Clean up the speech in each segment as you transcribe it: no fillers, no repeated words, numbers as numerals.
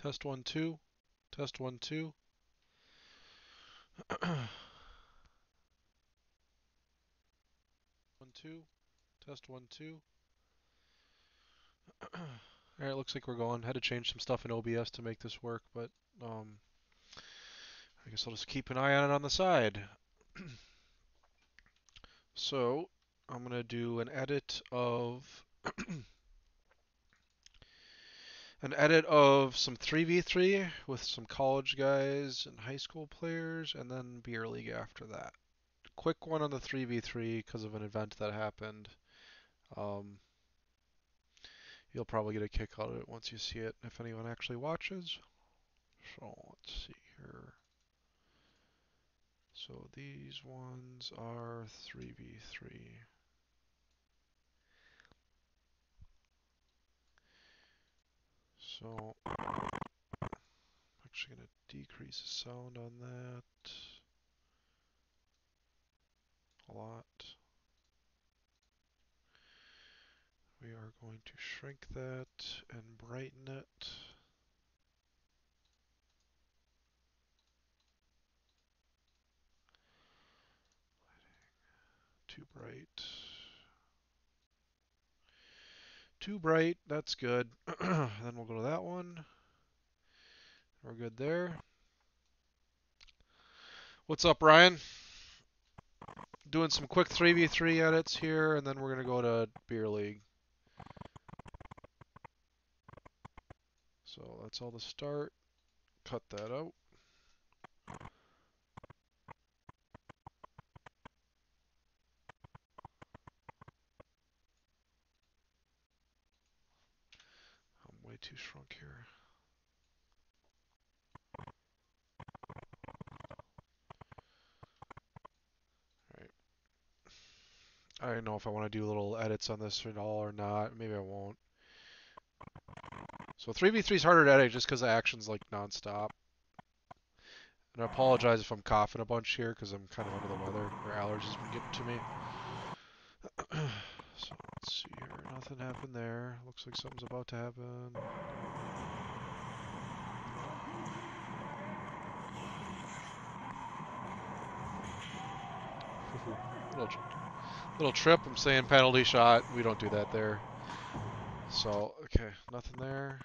Test 1, 2. Test 1, 2. 1, 2. Test 1, 2. Alright, looks like we're going. Had to change some stuff in OBS to make this work, but I guess I'll just keep an eye on it on the side. So, I'm going to do an edit of some 3v3 with some college guys and high school players, and then beer league after that. Quick one on the 3v3 because of an event that happened. You'll probably get a kick out of it once you see it, if anyone actually watches. So let's see here. So these ones are 3v3. So I'm actually going to decrease the sound on that a lot. We are going to shrink that and brighten it. Too bright. Too bright, that's good. Then we'll go to that one. We're good there. What's up, Ryan? Doing some quick 3v3 edits here, and then we're going to go to beer league. So that's all the start. Cut that out. I'm way too shrunk here. Alright. I don't know if I want to do little edits on this at all or not. Maybe I won't. So 3v3 is harder to edit just because the action's like non-stop. And I apologize if I'm coughing a bunch here because I'm kind of under the weather, or allergies been getting to me. So let's see here. Nothing happened there. Looks like something's about to happen. Little trip. I'm saying penalty shot. We don't do that there. So, okay, nothing there.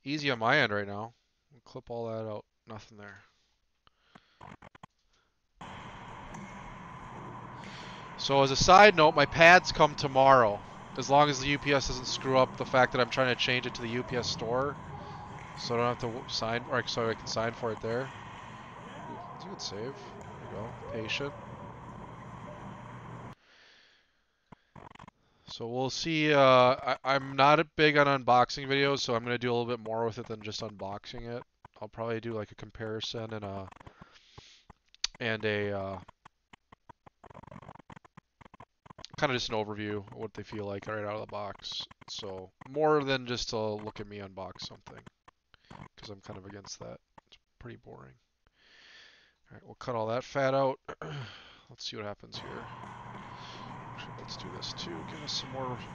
Easy on my end right now. We'll clip all that out. Nothing there. So as a side note, my pads come tomorrow. As long as the UPS doesn't screw up the fact that I'm trying to change it to the UPS store. So I don't have to sign, or so I can sign for it there. Ooh, that's a good save. There we go. Patient. So we'll see. I'm not big on unboxing videos, so I'm going to do a little bit more with it than just unboxing it. I'll probably do like a comparison and a kind of just an overview of what they feel like right out of the box. So more than just to look at me unbox something, because I'm kind of against that. It's pretty boring. All right, we'll cut all that fat out. Let's see what happens here. Actually, let's do this too. Give us some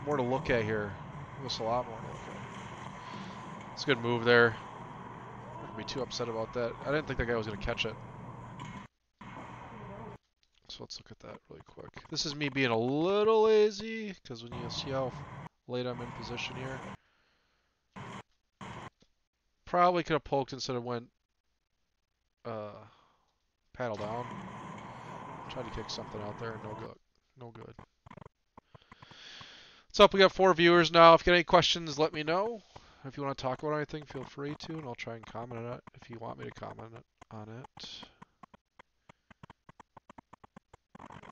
more to look at here. Give us a lot more to look at. It's a good move there. I'm not gonna be too upset about that. I didn't think that guy was gonna catch it. So let's look at that really quick. This is me being a little lazy, because when you see how late I'm in position here. Probably could have poked instead of went paddle down. Tried to kick something out there. No good. No good. What's up? We got 4 viewers now. If you got any questions, let me know. If you want to talk about anything, feel free to, and I'll try and comment on it if you want me to comment on it.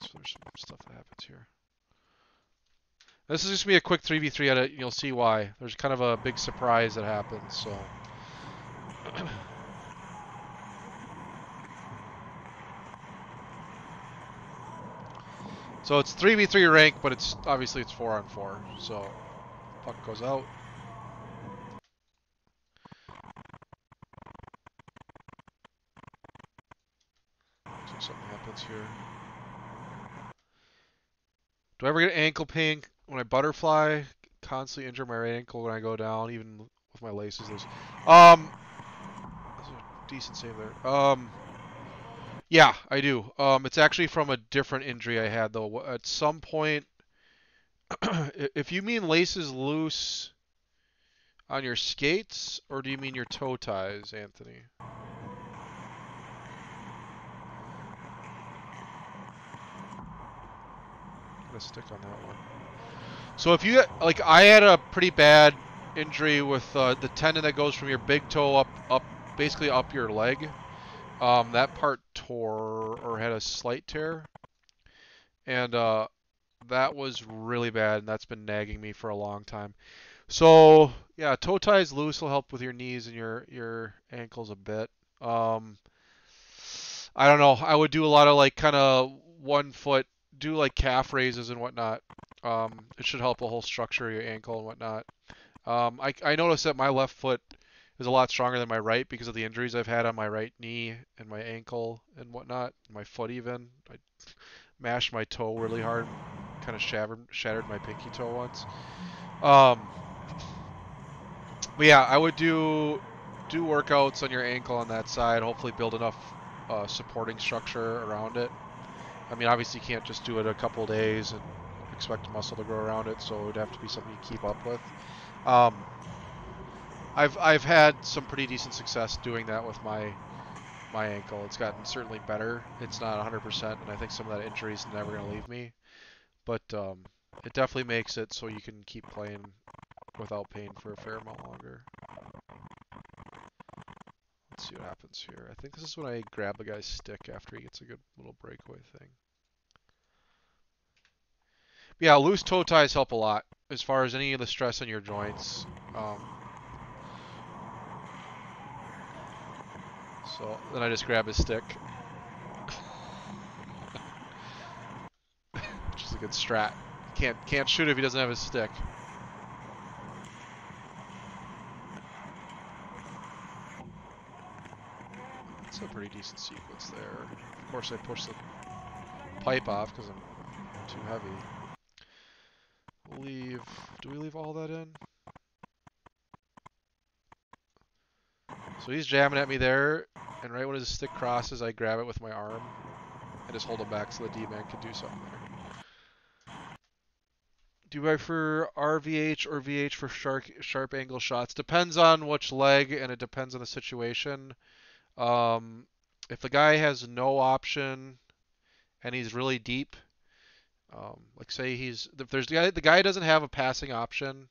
So there's some stuff that happens here. This is just going to be a quick 3v3 edit, and you'll see why. There's kind of a big surprise that happens, so... So it's 3v3 rank, but it's obviously it's 4-on-4. So puck goes out. Looks like something happens here. Do I ever get ankle pain when I butterfly? constantly injure my right ankle when I go down, even with my laces loose. That's a decent save there. Yeah, I do. It's actually from a different injury I had though. At some point, if you mean laces loose on your skates, or do you mean your toe ties, Anthony? I'm gonna stick on that one. So if you like, I had a pretty bad injury with the tendon that goes from your big toe up, basically up your leg. That part tore or had a slight tear, and that was really bad, and that's been nagging me for a long time. So yeah, toe ties loose will help with your knees and your ankles a bit. Um, I don't know. I would do a lot of like kind of 1 foot, do like calf raises and whatnot. It should help the whole structure of your ankle and whatnot. I noticed that my left foot is a lot stronger than my right because of the injuries I've had on my right knee and my ankle and whatnot. My foot even. I mashed my toe really hard, kind of shattered my pinky toe once. Um, but yeah, I would do workouts on your ankle on that side. Hopefully, build enough supporting structure around it. I mean, obviously, you can't just do it a couple days and expect muscle to grow around it, so it would have to be something you keep up with. Um, I've had some pretty decent success doing that with my ankle. It's gotten certainly better. It's not 100%, and I think some of that injury is never going to leave me. But it definitely makes it so you can keep playing without pain for a fair amount longer. Let's see what happens here. I think this is when I grab the guy's stick after he gets a good little breakaway thing. But yeah, loose toe ties help a lot as far as any of the stress on your joints. So then I just grab his stick, which is a good strat. Can't shoot if he doesn't have his stick. That's a pretty decent sequence there. Of course, I push the pipe off because I'm too heavy. Leave. Do we leave all that in? So he's jamming at me there, and right when his stick crosses, I grab it with my arm and just hold him back so the D-man can do something there. Do I prefer RVH or VH for sharp angle shots? Depends on which leg, and it depends on the situation. If the guy has no option and he's really deep, like say if there's the guy doesn't have a passing option,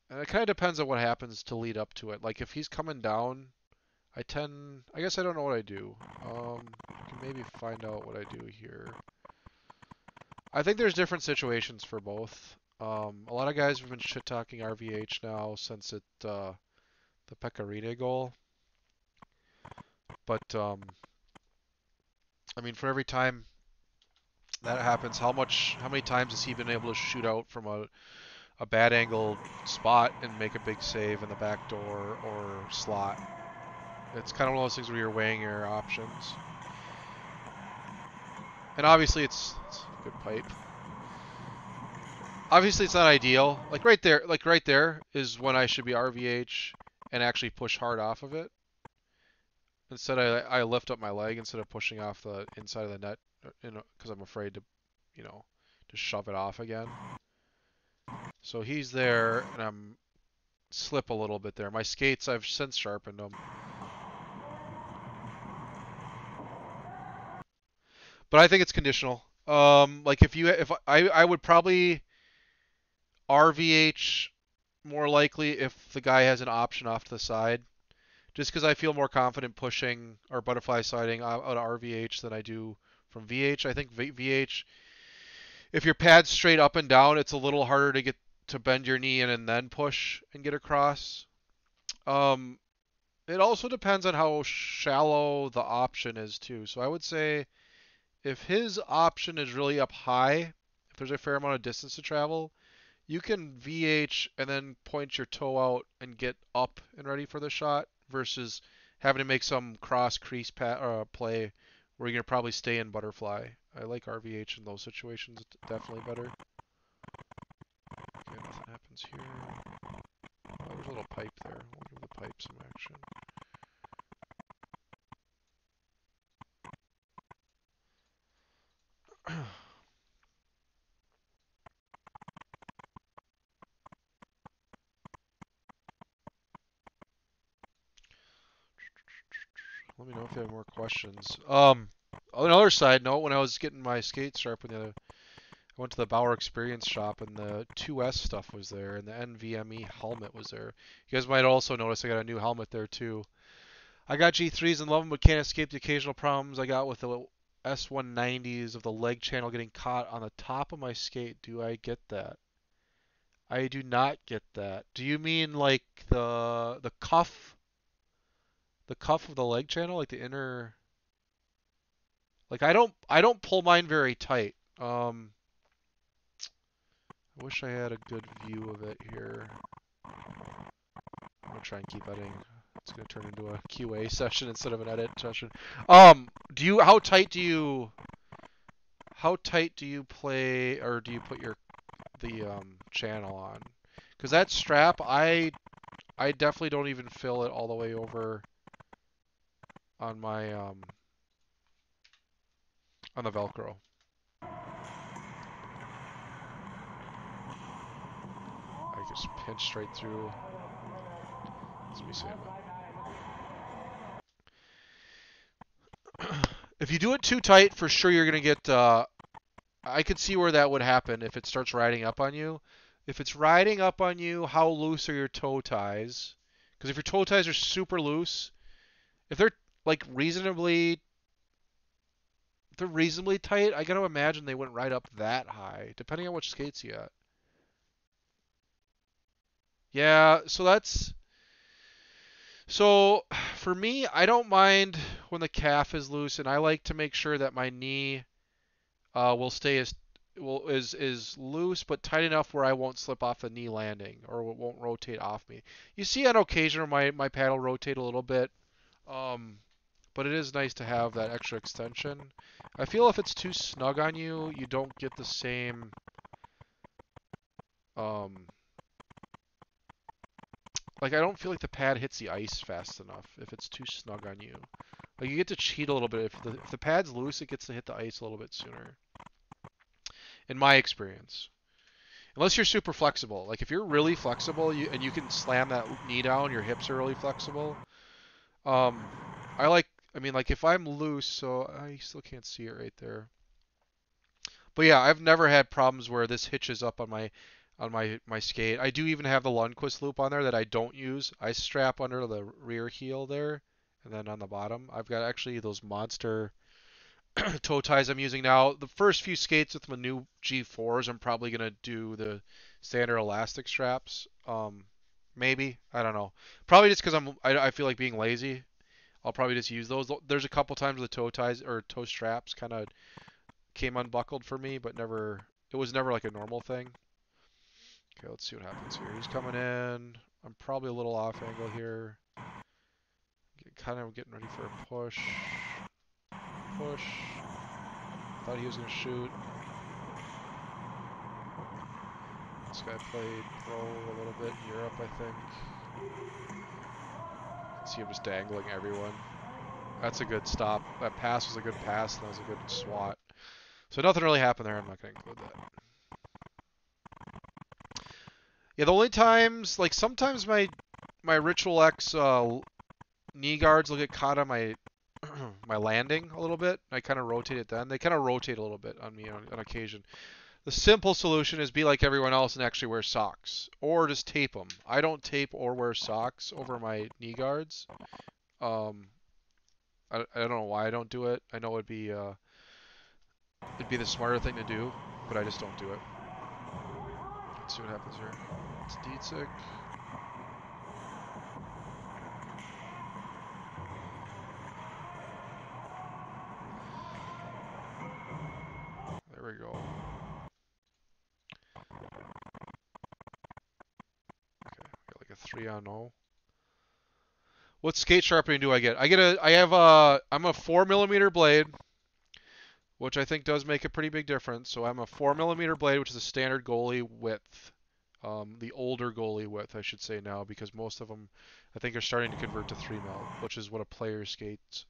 and it kind of depends on what happens to lead up to it. Like if he's coming down, I guess I don't know what I do. I can maybe find out what I do here. I think there's different situations for both. A lot of guys have been shit talking RVH now since the Pecorine goal. But I mean, for every time that happens, how many times has he been able to shoot out from a bad angle spot and make a big save in the back door or slot? It's kind of one of those things where you're weighing your options. And obviously it's a good pipe. Obviously it's not ideal. Like right there is when I should be RVH and actually push hard off of it. Instead I lift up my leg instead of pushing off the inside of the net, because I'm afraid to, to shove it off again. So he's there, and I'm slip a little bit there. My skates, I've since sharpened them. But I think it's conditional. Like if I would probably RVH more likely if the guy has an option off to the side, just because I feel more confident pushing or butterfly sliding out of RVH than I do from VH. I think VH, if your pad's straight up and down, it's a little harder to get to bend your knee in and then push and get across. It also depends on how shallow the option is too. So I would say if his option is really up high, if there's a fair amount of distance to travel, you can VH and then point your toe out and get up and ready for the shot versus having to make some cross crease play where you're going to probably stay in butterfly. I like RVH in those situations definitely better. Okay, some action. Let me know if you have more questions. Another side note, when I was getting my skate sharpened, I went to the Bauer Experience shop and the 2S stuff was there and the NVMe helmet was there. You guys might also notice I got a new helmet there too. I got G3s and love them, but can't escape the occasional problems I got with the S190s of the leg channel getting caught on the top of my skate. Do I get that? I do not get that. Do you mean like the cuff? The cuff of the leg channel, like the inner. Like I don't pull mine very tight. I wish I had a good view of it here. I'm gonna try and keep editing. It's gonna turn into a QA session instead of an edit session. How tight do you play, or do you put the channel on? Because that strap, I definitely don't even fill it all the way over on my on the Velcro. I just pinch straight through. Let me see. If you do it too tight, for sure you're gonna get. I could see where that would happen if it starts riding up on you. If it's riding up on you, how loose are your toe ties? Because if your toe ties are super loose, if they're like reasonably tight, I gotta imagine they wouldn't ride up that high, depending on which skates you got. Yeah, so for me, I don't mind when the calf is loose, and I like to make sure that my knee will stay is loose but tight enough where I won't slip off the knee landing or it won't rotate off me. You see on occasion my pad will rotate a little bit, but it is nice to have that extra extension. I feel if it's too snug on you, you don't get the same like I don't feel like the pad hits the ice fast enough if it's too snug on you. Like you get to cheat a little bit. If the pad's loose, it gets to hit the ice a little bit sooner. In my experience. Unless you're super flexible. Like if you're really flexible and you can slam that knee down, your hips are really flexible. I mean like if I'm loose, so I still can't see it right there. But yeah, I've never had problems where this hitches up on my skate. I do even have the Lundqvist loop on there that I don't use. I strap under the rear heel there, and then on the bottom, I've got actually those monster toe ties I'm using now. The first few skates with my new G4s, I'm probably gonna do the standard elastic straps. Maybe, I don't know. Probably just because I feel like being lazy. I'll probably just use those. There's a couple times the toe ties or toe straps kind of came unbuckled for me, but never. It was never like a normal thing. Okay, let's see what happens here. He's coming in. I'm probably a little off angle here. Kind of getting ready for a push. Push. Thought he was going to shoot. This guy played pro a little bit in Europe, I think. See him just dangling everyone. That's a good stop. That pass was a good pass, and that was a good swat. So nothing really happened there. I'm not going to include that. Yeah, the only times, like sometimes my Ritual X knee guards will get caught on my my landing a little bit. I kind of rotate it then. They kind of rotate a little bit on me on occasion. The simple solution is be like everyone else and actually wear socks. Or just tape them. I don't tape or wear socks over my knee guards. I don't know why I don't do it. I know it'd be the smarter thing to do, but I just don't do it. Let's see what happens here. It's Dietzig. There we go. Okay, got like a 3-on-0. What skate sharpening do I get? I'm a 4mm blade, which I think does make a pretty big difference. So I'm a 4mm blade, which is a standard goalie width. The older goalie width, I should say now, because most of them, I think, are starting to convert to 3 mil, which is what a player skate's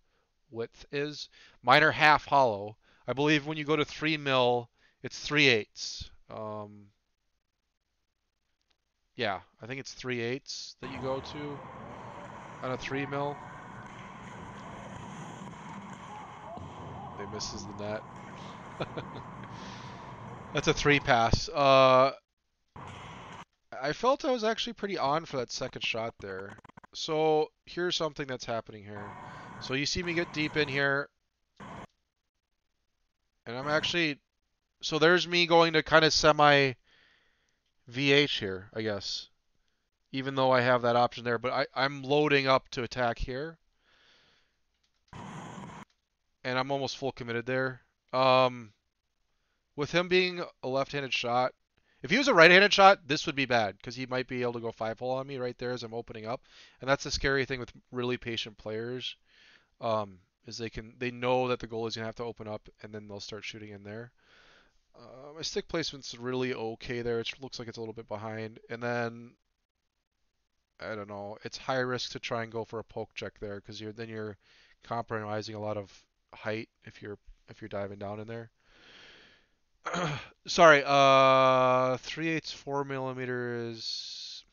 width is. Mine are half hollow. I believe when you go to 3 mil, it's 3/8. Yeah, I think it's 3/8 that you go to on a 3 mil. They misses the net. That's a 3 pass. I felt I was actually pretty on for that second shot there. So here's something that's happening here. So you see me get deep in here. And I'm actually... So there's me going to kind of semi VH here, I guess. Even though I have that option there. But I'm loading up to attack here. And I'm almost full committed there. With him being a left-handed shot, if he was a right-handed shot, this would be bad because he might be able to go 5-hole on me right there as I'm opening up. And that's the scary thing with really patient players, is they know that the goalie's gonna have to open up and then they'll start shooting in there. My stick placement's really okay there. It looks like it's a little bit behind, and then I don't know. It's high risk to try and go for a poke check there because you're compromising a lot of height if you're diving down in there. Sorry, 3/8 4 mm is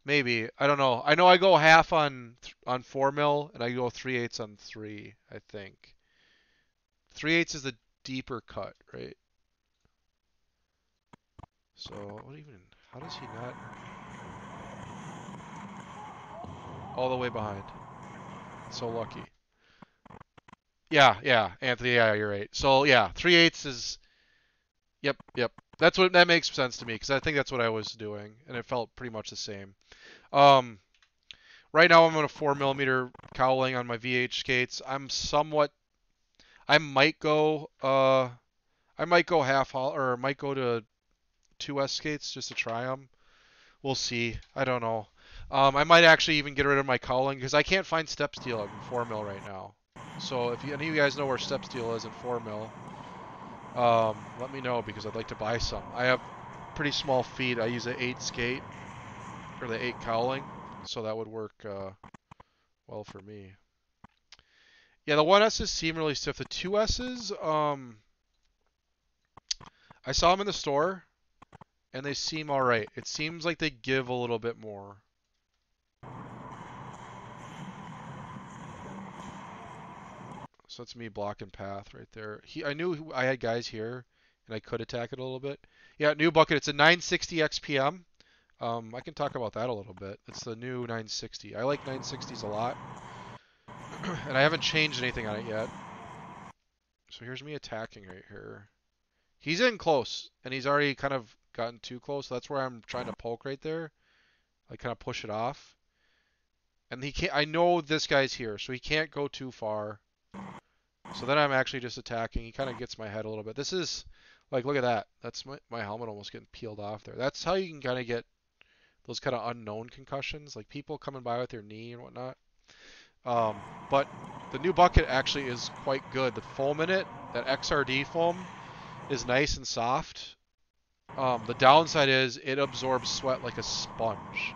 maybe, I don't know. I know I go half on 4 mil and I go 3/8 on 3, I think. 3/8 is the deeper cut, right? So how does he not all the way behind? So lucky. Yeah, Anthony, yeah, you're right. So yeah, 3/8 is yep. That makes sense to me because I think that's what I was doing and it felt pretty much the same. Right now I'm on a 4 mm cowling on my VH skates. I might go half haul or might go to 2S skates just to try them. We'll see. I don't know. I might actually even get rid of my cowling because I can't find step steel in 4 mil right now. So if any of you guys know where step steel is in 4 mil, let me know because I'd like to buy some. I have pretty small feet. I use an 8 skate or the 8 cowling, so that would work well for me. Yeah, the 1S's seem really stiff. The 2S's, I saw them in the store, and they seem alright. It seems like they give a little bit more. So that's me blocking path right there. I knew I had guys here, and I could attack it a little bit. Yeah, new bucket. It's a 960 XPM. I can talk about that a little bit. It's the new 960. I like 960s a lot. And I haven't changed anything on it yet. So here's me attacking right here. He's in close, and he's already kind of gotten too close. So that's where I'm trying to poke right there. I kind of push it off. And he can't. I know this guy's here, so he can't go too far. So then I'm actually just attacking. He kind of gets my head a little bit. This is, like, look at that. That's my helmet almost getting peeled off there. That's how you can kind of get those kind of unknown concussions, like people coming by with their knee and whatnot. But the new bucket actually is quite good. The foam in it, that XRD foam, is nice and soft. The downside is it absorbs sweat like a sponge.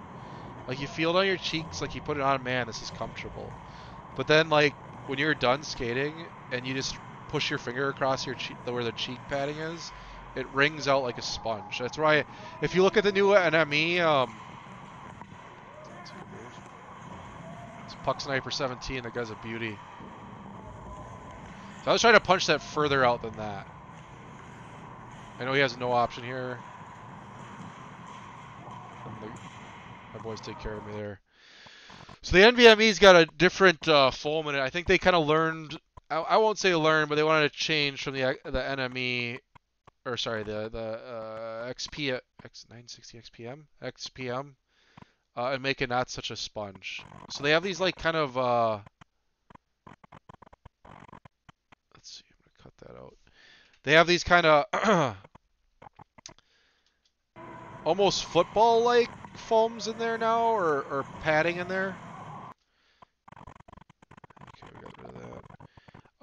Like you feel it on your cheeks, like you put it on, man, this is comfortable. But then like when you're done skating and you just push your finger across your cheek, where the cheek padding is, it wrings out like a sponge. That's why if you look at the new NME, it's Puck Sniper 17, that guy's a beauty. So I was trying to punch that further out than that. I know he has no option here. My boys take care of me there. So the NVMe's got a different foam in it. I think they kind of learned. I won't say learn, but they wanted to change from the NME, or sorry, the XP X960 XPM, and make it not such a sponge. So they have these like kind of. Let's see. I'm gonna cut that out. They have these kind of almost football-like foams in there now, or padding in there. Okay, we got rid of that.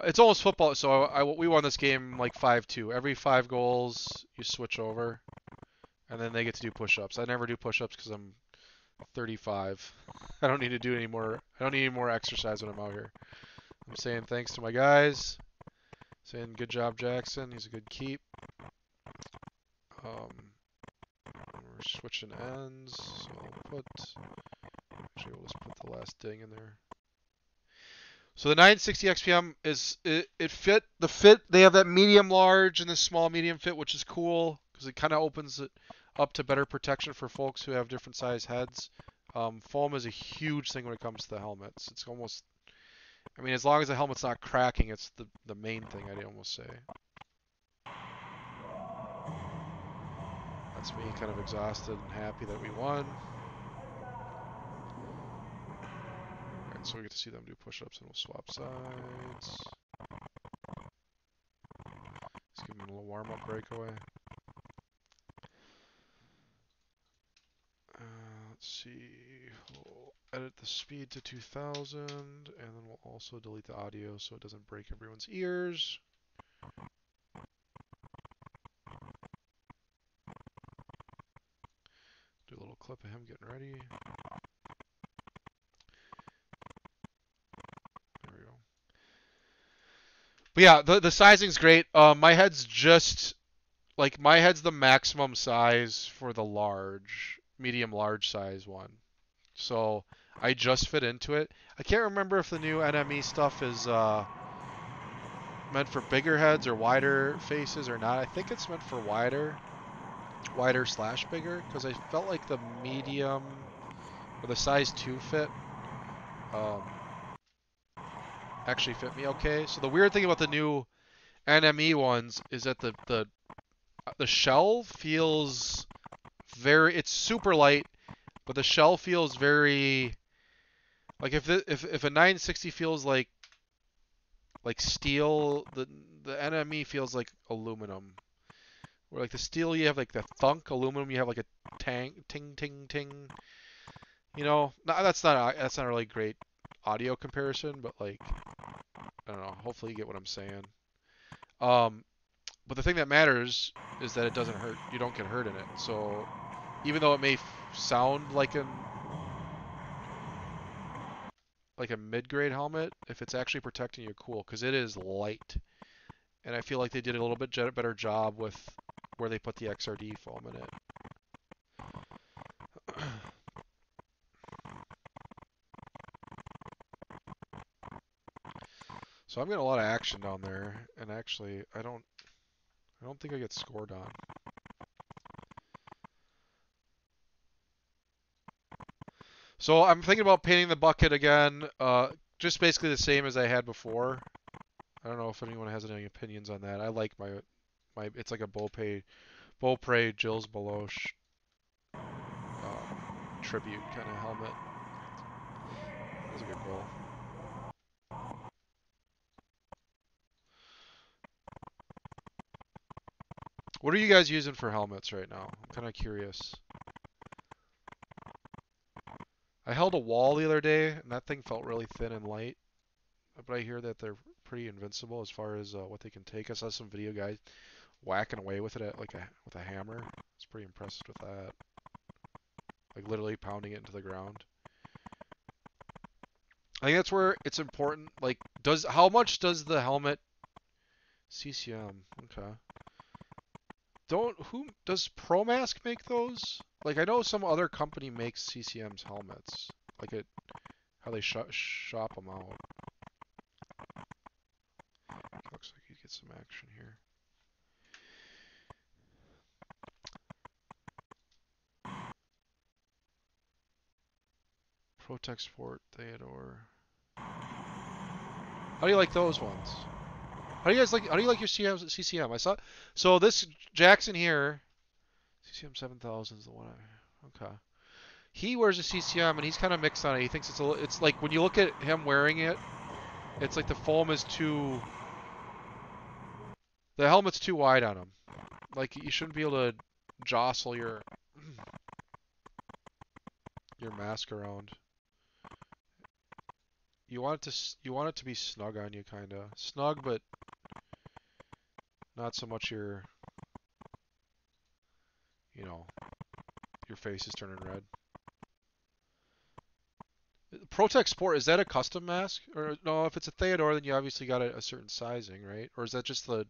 It's almost football, so we won this game like 5-2. Every 5 goals, you switch over, and then they get to do push-ups. I never do push-ups because I'm 35. I don't need to do any more. I don't need any more exercise when I'm out here. I'm saying thanks to my guys. Saying good job, Jackson. He's a good keep. We're switching ends. So I'll put. Actually, we'll just put the last ding in there. So the 960 XPM is it fit the fit. They have that medium large and the small medium fit, which is cool because it kind of opens it up to better protection for folks who have different size heads. Foam is a huge thing when it comes to the helmets. It's almost, I mean, as long as the helmet's not cracking, it's the main thing, I'd almost say. That's me kind of exhausted and happy that we won. Alright, so we get to see them do push-ups and we'll swap sides. Let's give them a little warm-up breakaway. Let's see, we'll edit the speed to 2000, and then we'll also delete the audio so it doesn't break everyone's ears. Do a little clip of him getting ready. There we go. But yeah, the sizing's great. My head's just, like, my head's the maximum size for the large, medium large size one. So I just fit into it. I can't remember if the new NME stuff is meant for bigger heads or wider faces or not. I think it's meant for wider / bigger, because I felt like the medium or the size 2 fit actually fit me okay. So the weird thing about the new NME ones is that the shell feels very, it's super light, but the shell feels very, like if a 960 feels like steel, the NME feels like aluminum. Where like the steel you have like the thunk, aluminum you have like a tang, ting ting ting. You know, that's not a really great audio comparison, but like, I don't know. Hopefully you get what I'm saying. But the thing that matters is that it doesn't hurt. You don't get hurt in it. So even though it may sound like a mid-grade helmet, if it's actually protecting you, cool, because it is light. And I feel like they did a little bit better job with where they put the XRD foam in it. So I'm getting a lot of action down there, and actually I don't think I get scored on. So I'm thinking about painting the bucket again, just basically the same as I had before. I don't know if anyone has any opinions on that. I like my it's like a Beaupre Gilles Beloche tribute kind of helmet. That was a good goal. What are you guys using for helmets right now? I'm kind of curious. I held a wall the other day, and that thing felt really thin and light. But I hear that they're pretty invincible as far as what they can take. I saw some video guys whacking away with it with a hammer. I was pretty impressed with that. Like literally pounding it into the ground. I think that's where it's important. Like, how much does the helmet CCM? Okay. Who does ProMask make those? Like, I know some other company makes CCM's helmets. Like how they shop them out. Looks like you get some action here. Protect Sport, Theodore. How do you like those ones? How do you like your CCM? I saw, so this Jackson here, CCM 7000 is the one okay. He wears a CCM and he's kind of mixed on it. He thinks it's like when you look at him wearing it, it's like the foam is the helmet's too wide on him. Like you shouldn't be able to jostle your mask around. You want it to be snug on you, kind of snug, but not so much your, your face is turning red. Protect Sport, is that a custom mask? Or no, if it's a Theodore, then you obviously got a certain sizing, right? Or is that just the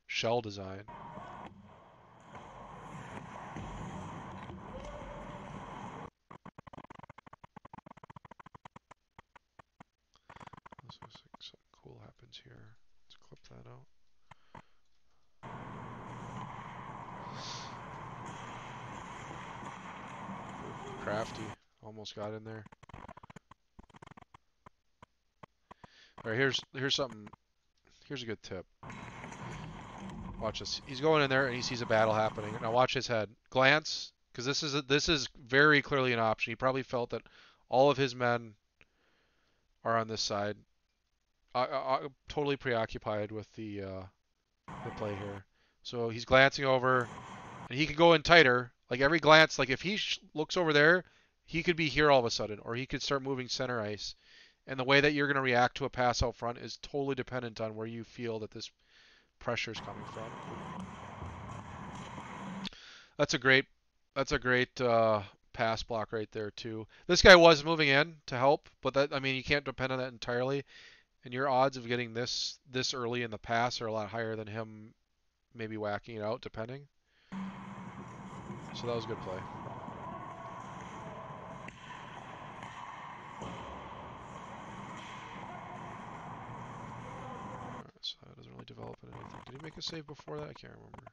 shell design? Something cool happens here. Let's clip that out. Crafty. Almost got in there. Alright, here's something. Here's a good tip. Watch this. He's going in there and he sees a battle happening. Now watch his head. Glance, because this is very clearly an option. He probably felt that all of his men are on this side. Totally preoccupied with the play here. So he's glancing over, and he could go in tighter. Like every glance, like if he looks over there, he could be here all of a sudden, or he could start moving center ice. And the way that you're going to react to a pass out front is totally dependent on where you feel that this pressure is coming from. That's a great pass block right there too. This guy was moving in to help, but that, I mean, you can't depend on that entirely. And your odds of getting this early in the pass are a lot higher than him maybe whacking it out, depending. So that was a good play. Alright, so that doesn't really develop into anything. Did he make a save before that? I can't remember.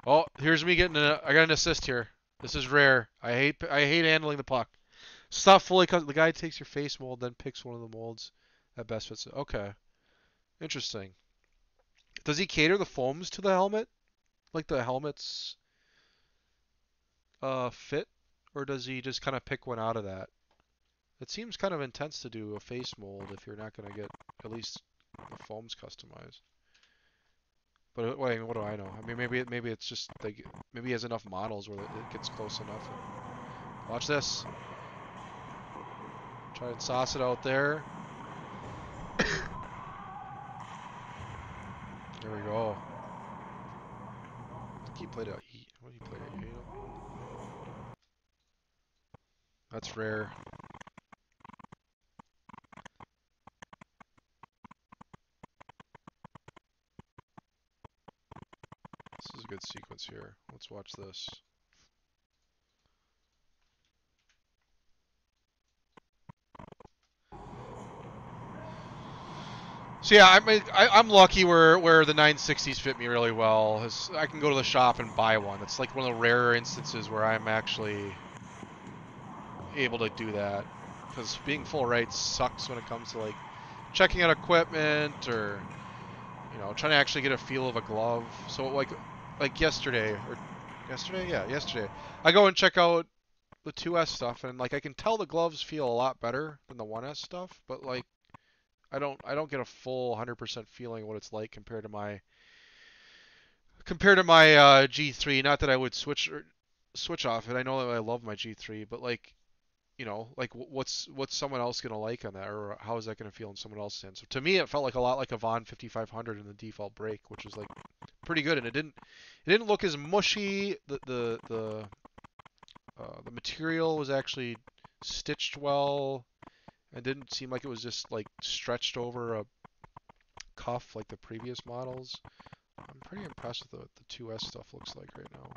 Oh, here's me getting I got an assist here. This is rare. I hate handling the puck. Stop fully cut. The guy takes your face mold, then picks one of the molds that best fits it. Okay, interesting. Does he cater the foams to the helmet, like the helmet's fit, or does he just kind of pick one out of that? It seems kind of intense to do a face mold if you're not going to get at least the foams customized. But wait, what do I know? I mean, maybe it's just like maybe he has enough models where it gets close enough. Watch this. Try and sauce it out there. There we go. He played a what did he play? That's rare. This is a good sequence here. Let's watch this. So yeah, I'm lucky where the 960s fit me really well. I can go to the shop and buy one. It's like one of the rarer instances where I'm actually able to do that. Because being full right sucks when it comes to like checking out equipment or trying to actually get a feel of a glove. So like yesterday. Yesterday. I go and check out the 2S stuff and like I can tell the gloves feel a lot better than the 1S stuff, but like I don't get a full 100% feeling of what it's like compared to my G3. Not that I would switch off it. I know that I love my G3, but like like what's someone else gonna like on that, or how is that gonna feel in someone else's hand? So to me, it felt like a lot like a Vaughn 5500 in the default break, which was like pretty good, and it didn't look as mushy. The material was actually stitched well. It didn't seem like it was just like stretched over a cuff like the previous models. I'm pretty impressed with what the 2S stuff looks like right now.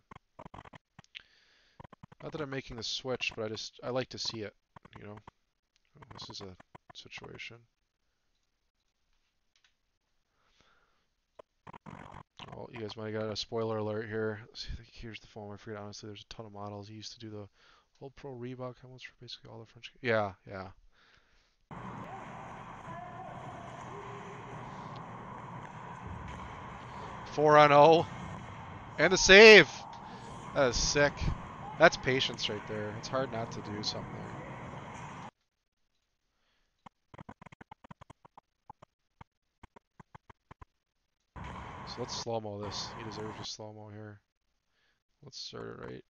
Not that I'm making the switch, but I like to see it, This is a situation. Oh, you guys might have got a spoiler alert here. Here's the foam. I forget, honestly, there's a ton of models. He used to do the old Pro Reebok helmets for basically all the French. Yeah. 4-0. And the save! That is sick. That's patience right there. It's hard not to do something there. So let's slow-mo this. He deserves a slow-mo here. Let's start it right.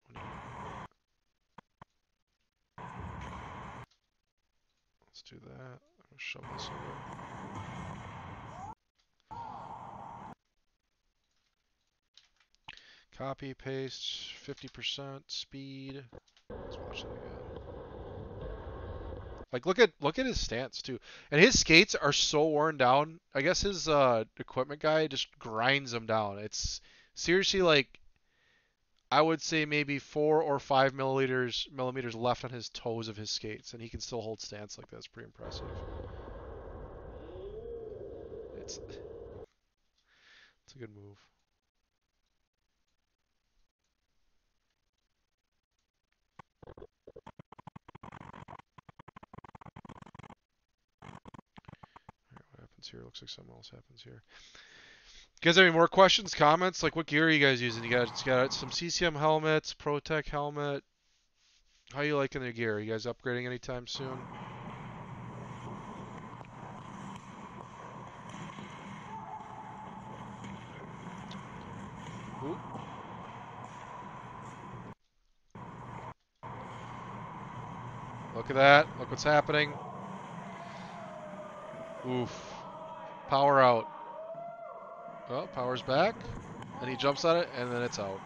Let's do that. I'll shove this over. Copy, paste, 50% speed. Let's watch that again. Like look at his stance too, and his skates are so worn down. I guess his equipment guy just grinds them down. It's seriously like I would say maybe 4 or 5 millimeters left on his toes of his skates, and he can still hold stance like that. It's pretty impressive. It's a good move. Alright, what happens here? Looks like something else happens here. You guys have any more questions, comments? Like what gear are you guys using? You got some CCM helmets, ProTech helmet. How you liking their gear? Are you guys upgrading anytime soon? Ooh. Look at that. Look what's happening. Oof. Power out. Oh, power's back. And he jumps on it, and then it's out.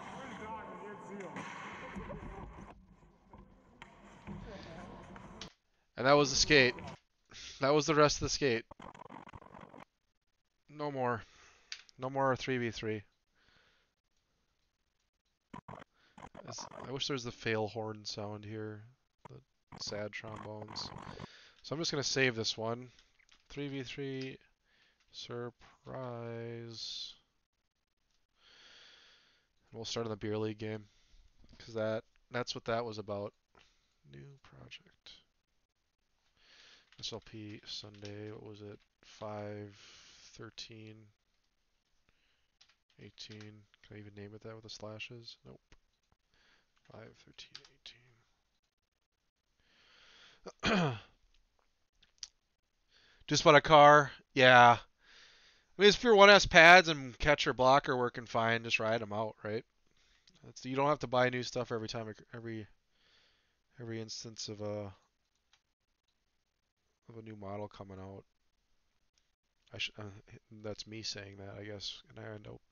And that was the skate. That was the rest of the skate. No more. No more 3v3. I wish there was the fail horn sound here. The sad trombones. So I'm just going to save this one. 3v3 surprise. We'll start on the beer league game. Because that's what that was about. New project. SLP Sunday, what was it? 5/13/18. Can I even name it that with the slashes? Nope. 5/13/18. Just bought a car. Yeah. I mean, if your 1S pads and catcher block are working fine, just ride them out, right? You don't have to buy new stuff every time, every instance of a new model coming out. That's me saying that, I guess, and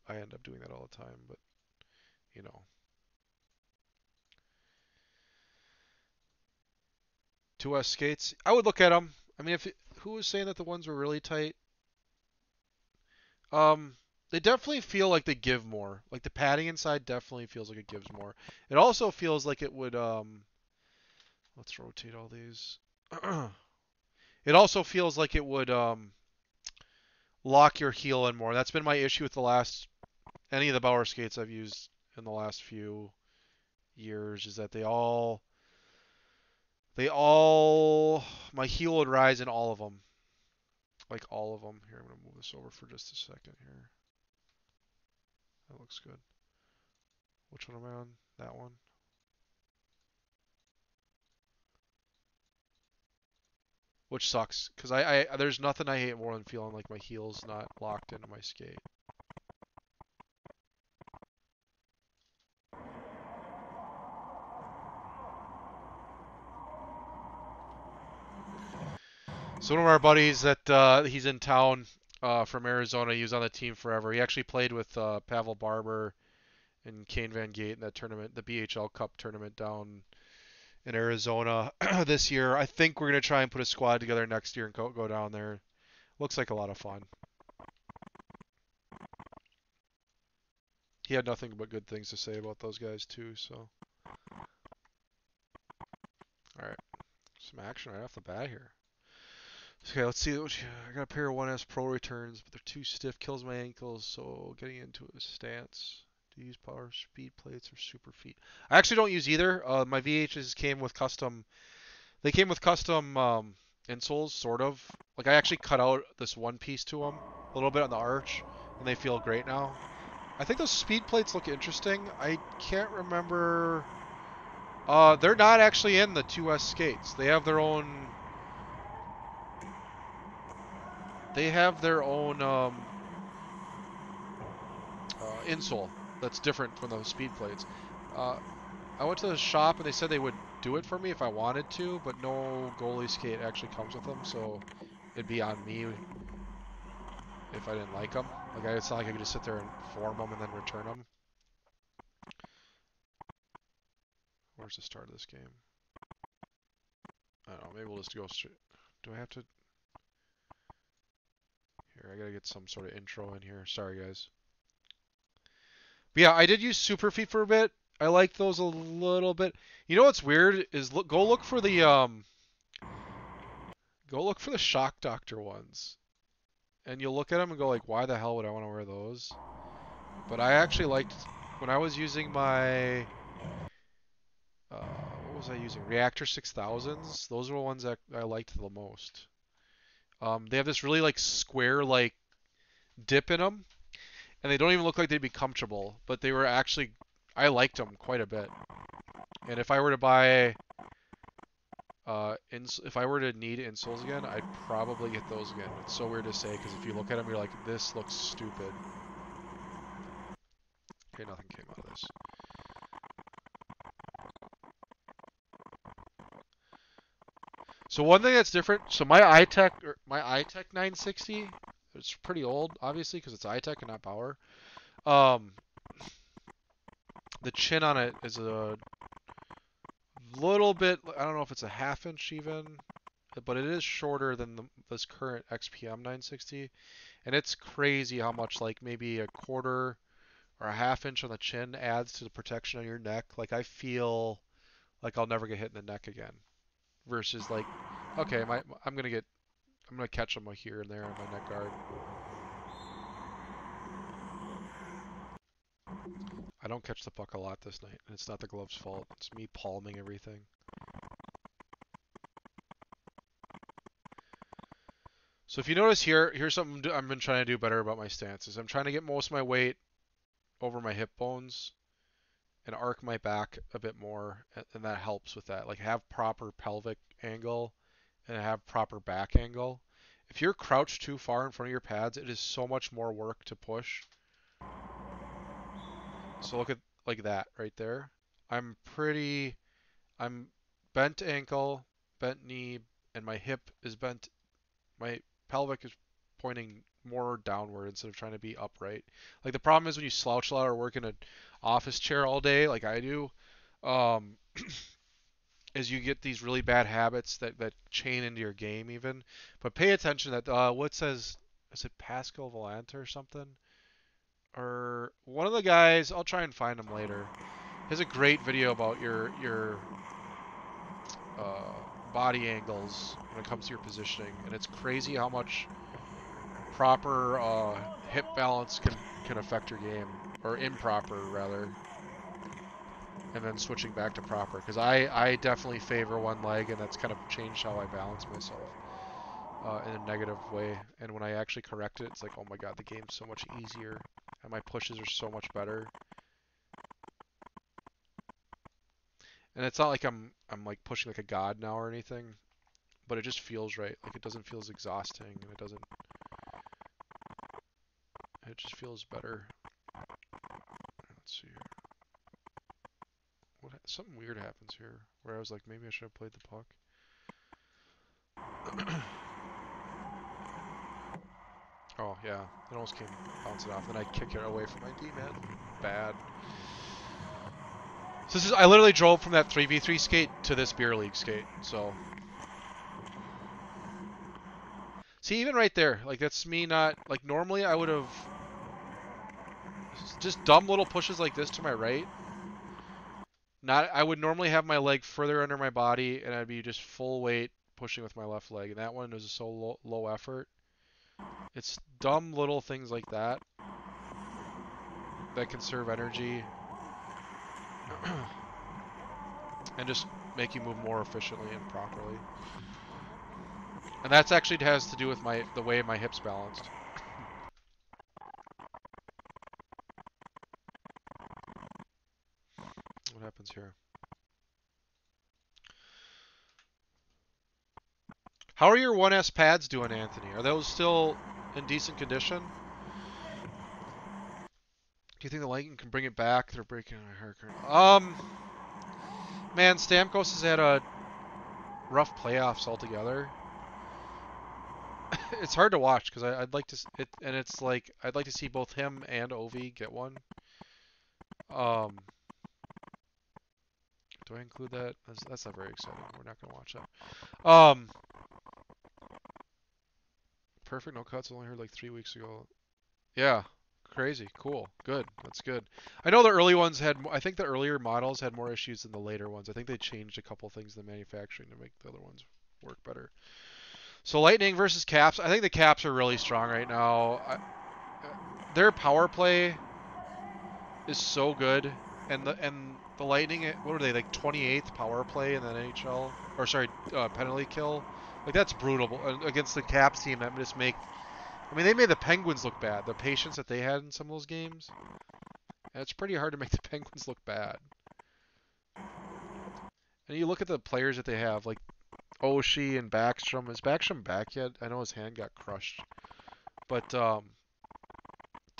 I end up doing that all the time, but you know. 2S skates, I would look at them. I mean, who was saying that the ones were really tight? They definitely feel like they give more. Like the padding inside definitely feels like it gives more. It also feels like it would let's rotate all these. It also feels like it would lock your heel in more. That's been my issue with any of the Bauer skates I've used in the last few years, is that they all my heel would rise in all of them. Like all of them. Here, I'm going to move this over for just a second here. That looks good. Which one am I on? That one. Which sucks, because there's nothing I hate more than feeling like my heel's not locked into my skate. So one of our buddies that he's in town from Arizona, he was on the team forever. He actually played with Pavel Barber and Kane Van Gate in that tournament, the BHL Cup tournament down in Arizona this year. I think we're going to try and put a squad together next year and go down there. Looks like a lot of fun. He had nothing but good things to say about those guys too, so. Alright. Some action right off the bat here. Okay, let's see. I got a pair of 1S Pro returns, but they're too stiff. Kills my ankles, so getting into a stance. Do you use power speed plates or super feet? I actually don't use either. My VHs came with custom. They came with custom insoles, sort of. Like I actually cut out this one piece to them, a little bit on the arch, and they feel great now. I think those speed plates look interesting. I can't remember. They're not actually in the 2S skates. They have their own. They have their own insole that's different from the speed plates. I went to the shop and they said they would do it for me if I wanted to, but no goalie skate actually comes with them, so it'd be on me if I didn't like them. Like it's not like I could just sit there and form them and then return them. Where's the start of this game? I don't know, maybe we'll just go straight. Do I have to? Here, I gotta get some sort of intro in here. Sorry, guys. But yeah, I did use Super Feet for a bit. I like those a little bit. You know what's weird is go look for the Shock Doctor ones, and you'll look at them and go like, why the hell would I want to wear those? But I actually liked when I was using my what was I using? Reactor 6000s. Those are the ones that I liked the most. They have this really like square like dip in them, and they don't even look like they'd be comfortable, but they were actually I liked them quite a bit. And if I were to buy if I were to need insoles again, I'd probably get those again. It's so weird to say because if you look at them, you're like, this looks stupid. Okay, nothing came out of this. So one thing that's different, so my iTech 960, it's pretty old, obviously, because it's iTech and not Power. The chin on it is a little bit, I don't know if it's a half inch even, but it is shorter than this current XPM 960. And it's crazy how much, like maybe a quarter or a half inch on the chin adds to the protection on your neck. Like I feel like I'll never get hit in the neck again. Versus like, okay, I'm gonna catch them here and there on my neck guard. I don't catch the puck a lot this night, and it's not the glove's fault. It's me palming everything. So if you notice here, here's something I've been trying to do better about my stances. I'm trying to get most of my weight over my hip bones and arc my back a bit more, and that helps with that. Like have proper pelvic angle and have proper back angle. If you're crouched too far in front of your pads, it is so much more work to push. So look at like that right there. I'm bent ankle, bent knee, and my hip is bent. My pelvic is pointing more downward instead of trying to be upright. Like the problem is when you slouch a lot or work in an office chair all day, like I do, is you get these really bad habits that chain into your game even. But pay attention that what says, is it Pascal Volante or something? Or one of the guys, I'll try and find him later. He has a great video about your body angles when it comes to your positioning, and it's crazy how much proper hip balance can affect your game, or improper rather, and then switching back to proper. Because I definitely favor one leg, and that's kind of changed how I balance myself in a negative way. And when I actually correct it, it's like, oh my god, the game's so much easier, and my pushes are so much better. And it's not like I'm like pushing like a god now or anything, but it just feels right. Like it doesn't feel as exhausting, and it just feels better. Let's see here. Something weird happens here where I was like, maybe I should have played the puck. Oh yeah, it almost came bouncing off. Then I kick it away from my D-man. Bad. So I literally drove from that 3v3 skate to this beer league skate. So see, even right there, like that's me not like normally I would have just dumb little pushes like this to my right. I would normally have my leg further under my body, and I'd be just full weight pushing with my left leg. And that one was so low effort. It's dumb little things like that that conserve energy and just make you move more efficiently and properly. And that's actually has to do with the way my hips balanced. What happens here? How are your 1S pads doing, Anthony? Are those still in decent condition? Do you think the Lightning can bring it back? They're breaking a hurricane. Man, Stamkos has had a rough playoffs altogether. It's hard to watch because I'd like to and it's like I'd like to see both him and Ovi get one. Do Do I include that? That's not very exciting. We're not gonna watch that. Perfect no cuts. Only heard like 3 weeks ago. Yeah, crazy, cool, good. That's good. I know the early ones had. I think the earlier models had more issues than the later ones. I think they changed a couple things in the manufacturing to make the other ones work better. So Lightning versus Caps. I think the Caps are really strong right now. Their power play is so good, and the Lightning. What are they like 28th power play in the NHL? Or sorry, penalty kill. Like that's brutal against the Caps team. That just make. I mean, they made the Penguins look bad. The patience that they had in some of those games. And it's pretty hard to make the Penguins look bad. And you look at the players that they have, like Oshie and Backstrom. Is Backstrom back yet? I know his hand got crushed. But to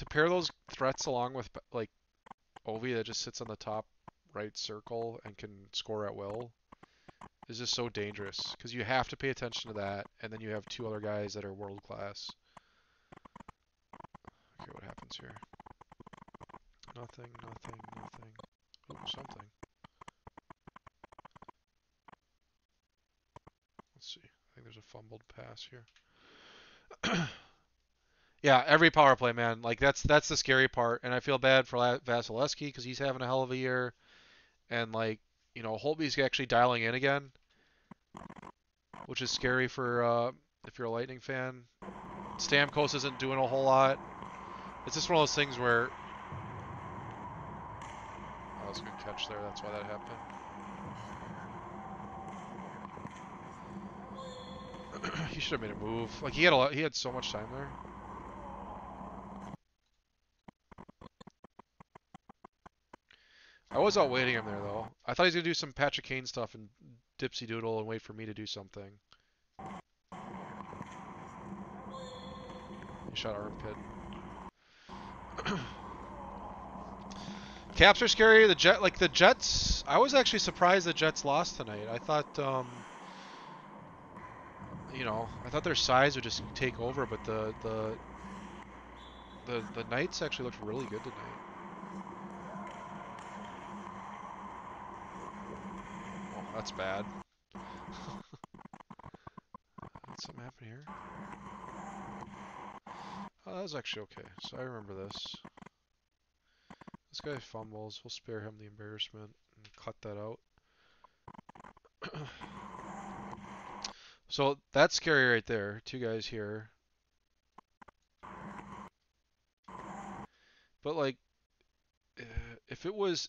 pair those threats along with like Ovi that just sits on the top right circle and can score at will is just so dangerous. Because you have to pay attention to that, and then you have two other guys that are world class. Okay, what happens here? Nothing, nothing, nothing. Ooh, something. Let's see. I think there's a fumbled pass here. Yeah, every power play, man. Like that's the scary part, and I feel bad for Vasilevsky because he's having a hell of a year, and like Holtby's actually dialing in again, which is scary for if you're a Lightning fan. Stamkos isn't doing a whole lot. It's just one of those things where that was a good catch there. That's why that happened. He should have made a move. Like he had so much time there. I was outwaiting him there though. I thought he was gonna do some Patrick Kane stuff and dipsy doodle and wait for me to do something. He shot armpit. Caps are scary. The Jets. I was actually surprised the Jets lost tonight. I thought, I thought their size would just take over, but the Knights actually looked really good tonight. Oh, that's bad. Did something happen here? Oh, that was actually okay. So I remember this. This guy fumbles. We'll spare him the embarrassment and cut that out. So that's scary right there. Two guys here. But like, if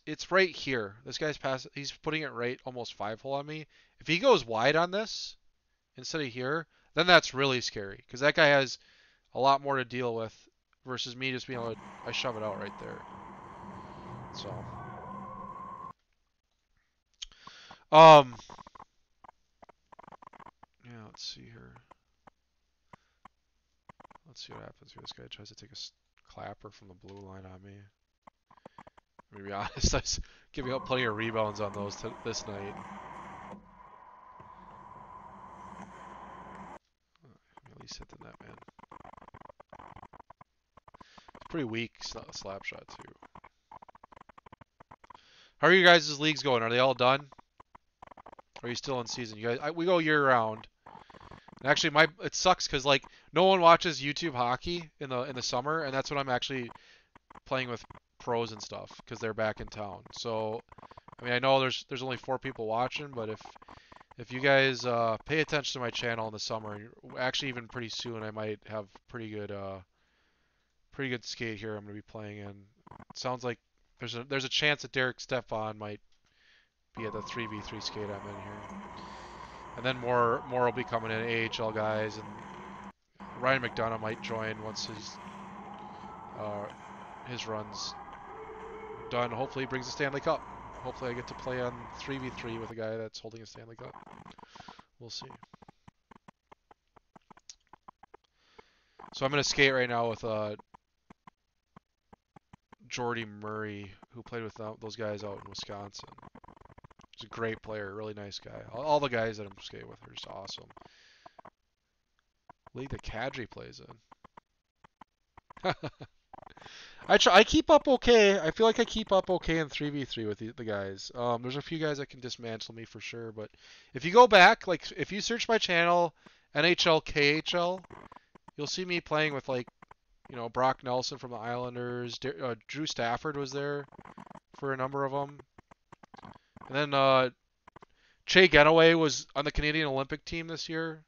it's right here. This guy's he's putting it right almost 5-hole on me. If he goes wide on this instead of here, then that's really scary because that guy has a lot more to deal with versus me just being able to, I shove it out right there. So, yeah, let's see here. Let's see what happens here. This guy tries to take a clapper from the blue line on me. To be honest, I was giving up plenty of rebounds on those this night. At least hit the net, man. It's pretty weak slap shot too. How are you guys' leagues going? Are they all done? Or are you still in season? You guys, we go year round. And actually, it sucks because like no one watches YouTube hockey in the summer, and that's when I'm actually playing with pros and stuff because they're back in town. So, I mean, I know there's only 4 people watching, but if you guys pay attention to my channel in the summer, actually even pretty soon, I might have pretty good skate here. I'm gonna be playing in. It sounds like there's a chance that Derek Stepan might be at the 3v3 skate I'm in here. And then more will be coming in, AHL guys, and Ryan McDonough might join once his run's done. Hopefully he brings a Stanley Cup. Hopefully I get to play on 3v3 with a guy that's holding a Stanley Cup. We'll see. So I'm going to skate right now with Jordy Murray, who played with those guys out in Wisconsin. He's a great player, really nice guy. All the guys that I'm skating with are just awesome. League that Kadri plays in. I keep up okay. I feel like I keep up okay in 3v3 with the guys. There's a few guys that can dismantle me for sure, but if you go back, like if you search my channel, NHL KHL, you'll see me playing with like, Brock Nelson from the Islanders. Drew Stafford was there for a number of them, and then Che Getaway was on the Canadian Olympic team this year.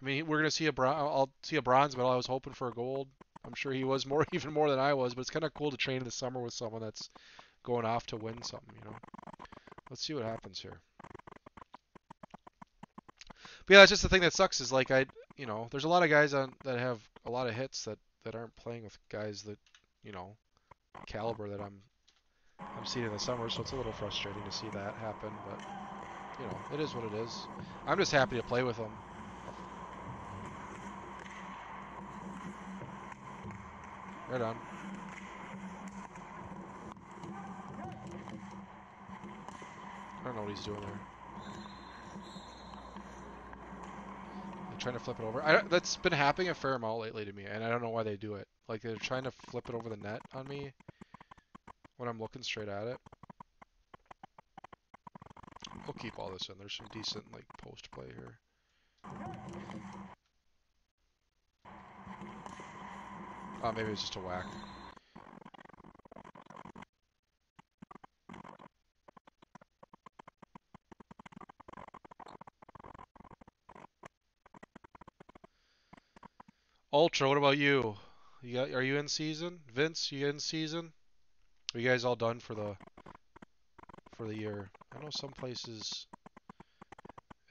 I mean, we're gonna see I'll see a bronze medal. I was hoping for a gold. I'm sure he was more, even more than I was, but it's kind of cool to train in the summer with someone that's going off to win something. Let's see what happens here. But yeah, that's just the thing that sucks is like there's a lot of guys that have a lot of hits that aren't playing with guys that, you know, caliber that I'm seeing in the summer, so it's a little frustrating to see that happen, but it is what it is. I'm just happy to play with them. Right on. I don't know what he's doing there. They're trying to flip it over. That's been happening a fair amount lately to me, and I don't know why they do it. Like, they're trying to flip it over the net on me when I'm looking straight at it. We'll keep all this in. There's some decent, like, post play here. Oh, maybe it's just a whack. Ultra, what about you? Are you in season? Vince, you in season? Are you guys all done for the year? I know some places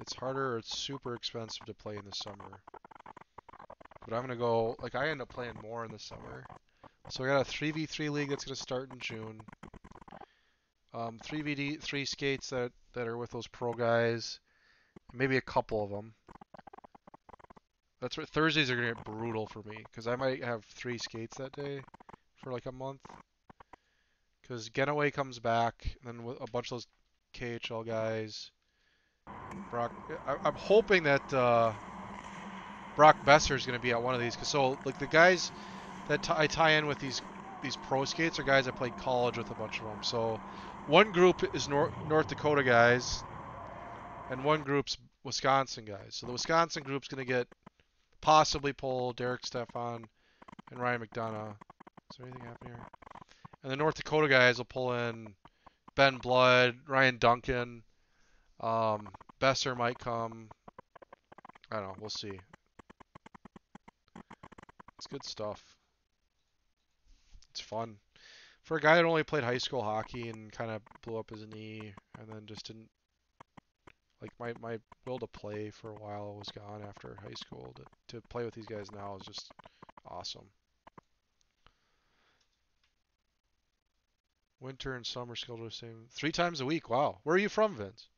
it's harder or it's super expensive to play in the summer. But I'm gonna go, like, I end up playing more in the summer. So we got a 3v3 league that's gonna start in June. 3v3 skates that are with those pro guys. Maybe a couple of them. That's what Thursdays are gonna get brutal for me because I might have 3 skates that day for like a month. Because Getaway comes back, and then with a bunch of those KHL guys. Brock, I'm hoping that Brock Besser is going to be at one of these. Cause so like the guys that I tie in with these pro skates are guys I played college with a bunch of them. So one group is North Dakota guys, and one group's Wisconsin guys. So the Wisconsin group's going to get possibly pull Derek Stefan and Ryan McDonough. Is there anything happening here? And the North Dakota guys will pull in Ben Blood, Ryan Duncan, Besser might come. I don't know. We'll see. It's good stuff. It's fun. For a guy that only played high school hockey and kind of blew up his knee and then just didn't, like, my will to play for a while was gone after high school. To play with these guys now is just awesome. Winter and summer schedule the same. 3 times a week. Wow. Where are you from, Vince?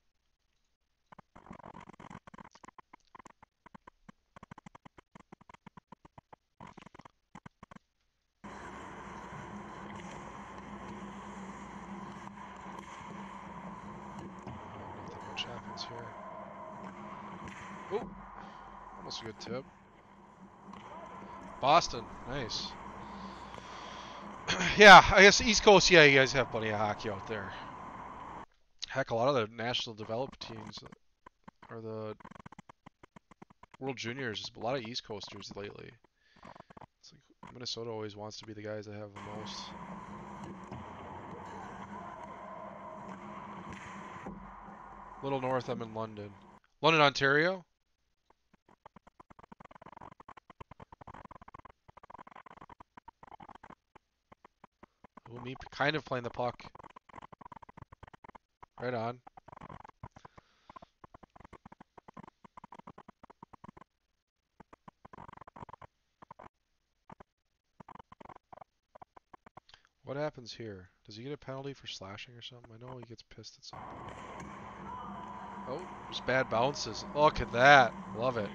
Nothing much happens here. Oh, almost a good tip. Boston, nice. Yeah, I guess East Coast, yeah, you guys have plenty of hockey out there. Heck, a lot of the national developed teams are the World Juniors. A lot of East Coasters lately. It's like Minnesota always wants to be the guys that have the most. Little north, I'm in London. London, Ontario? Well, me kind of playing the puck. Right on. What happens here? Does he get a penalty for slashing or something? I know he gets pissed at some point. Oh, there's bad bounces. Look at that. Love it.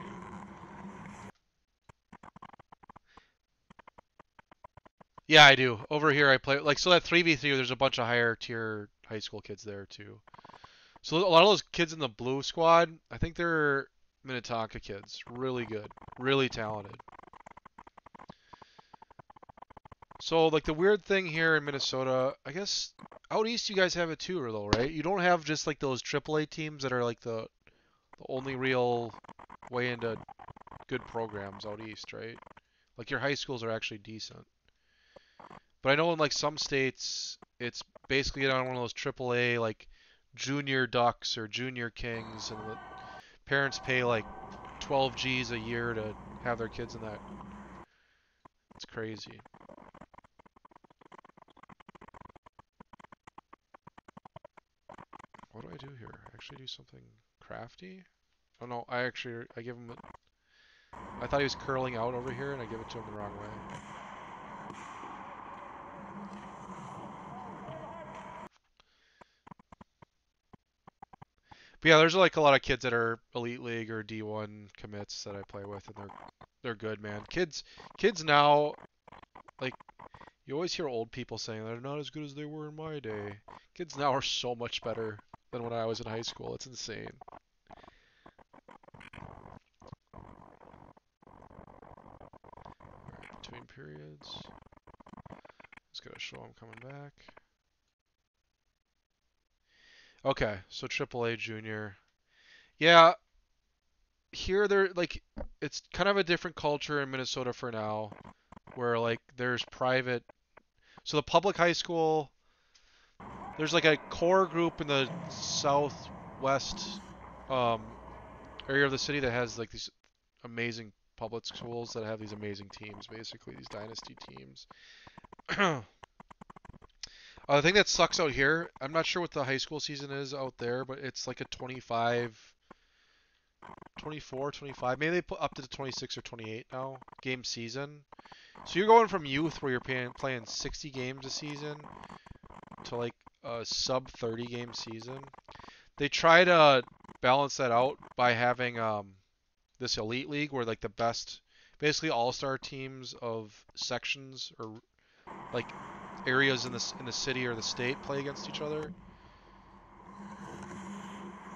Yeah, I do. Over here I play, like, so that 3v3, there's a bunch of higher tier high school kids there too. So a lot of those kids in the blue squad, I think they're Minnetonka kids. Really good. Really talented. So like the weird thing here in Minnesota, I guess out east you guys have it too, though, right? You don't have just like those AAA teams that are like the only real way into good programs out east, right? Like your high schools are actually decent. But I know in like some states, it's basically on one of those AAA like junior Ducks or junior Kings, and the parents pay like 12 G's a year to have their kids in that. It's crazy. What do I do here? Actually do something crafty? Oh no, I give him. I thought he was curling out over here, and I give it to him the wrong way. But yeah, there's like a lot of kids that are Elite League or D1 commits that I play with, and they're good, man. Kids now, like you always hear old people saying they're not as good as they were in my day. Kids now are so much better than when I was in high school. It's insane. Alright, between periods. Just gotta show I'm coming back. Okay, so AAA junior. Yeah, here they're like it's kind of a different culture in Minnesota for now, where like there's private. So the public high school, there's like a core group in the southwest um, area of the city that has like these amazing public schools that have these amazing teams, basically these dynasty teams. The thing that sucks out here, I'm not sure what the high school season is out there, but it's like a 25, 24, 25, maybe they put up to 26 or 28 now game season. So you're going from youth where you're playing 60 games a season to like a sub 30 game season. They try to balance that out by having this elite league where like the best, basically all-star teams of sections or like areas in the city or the state play against each other.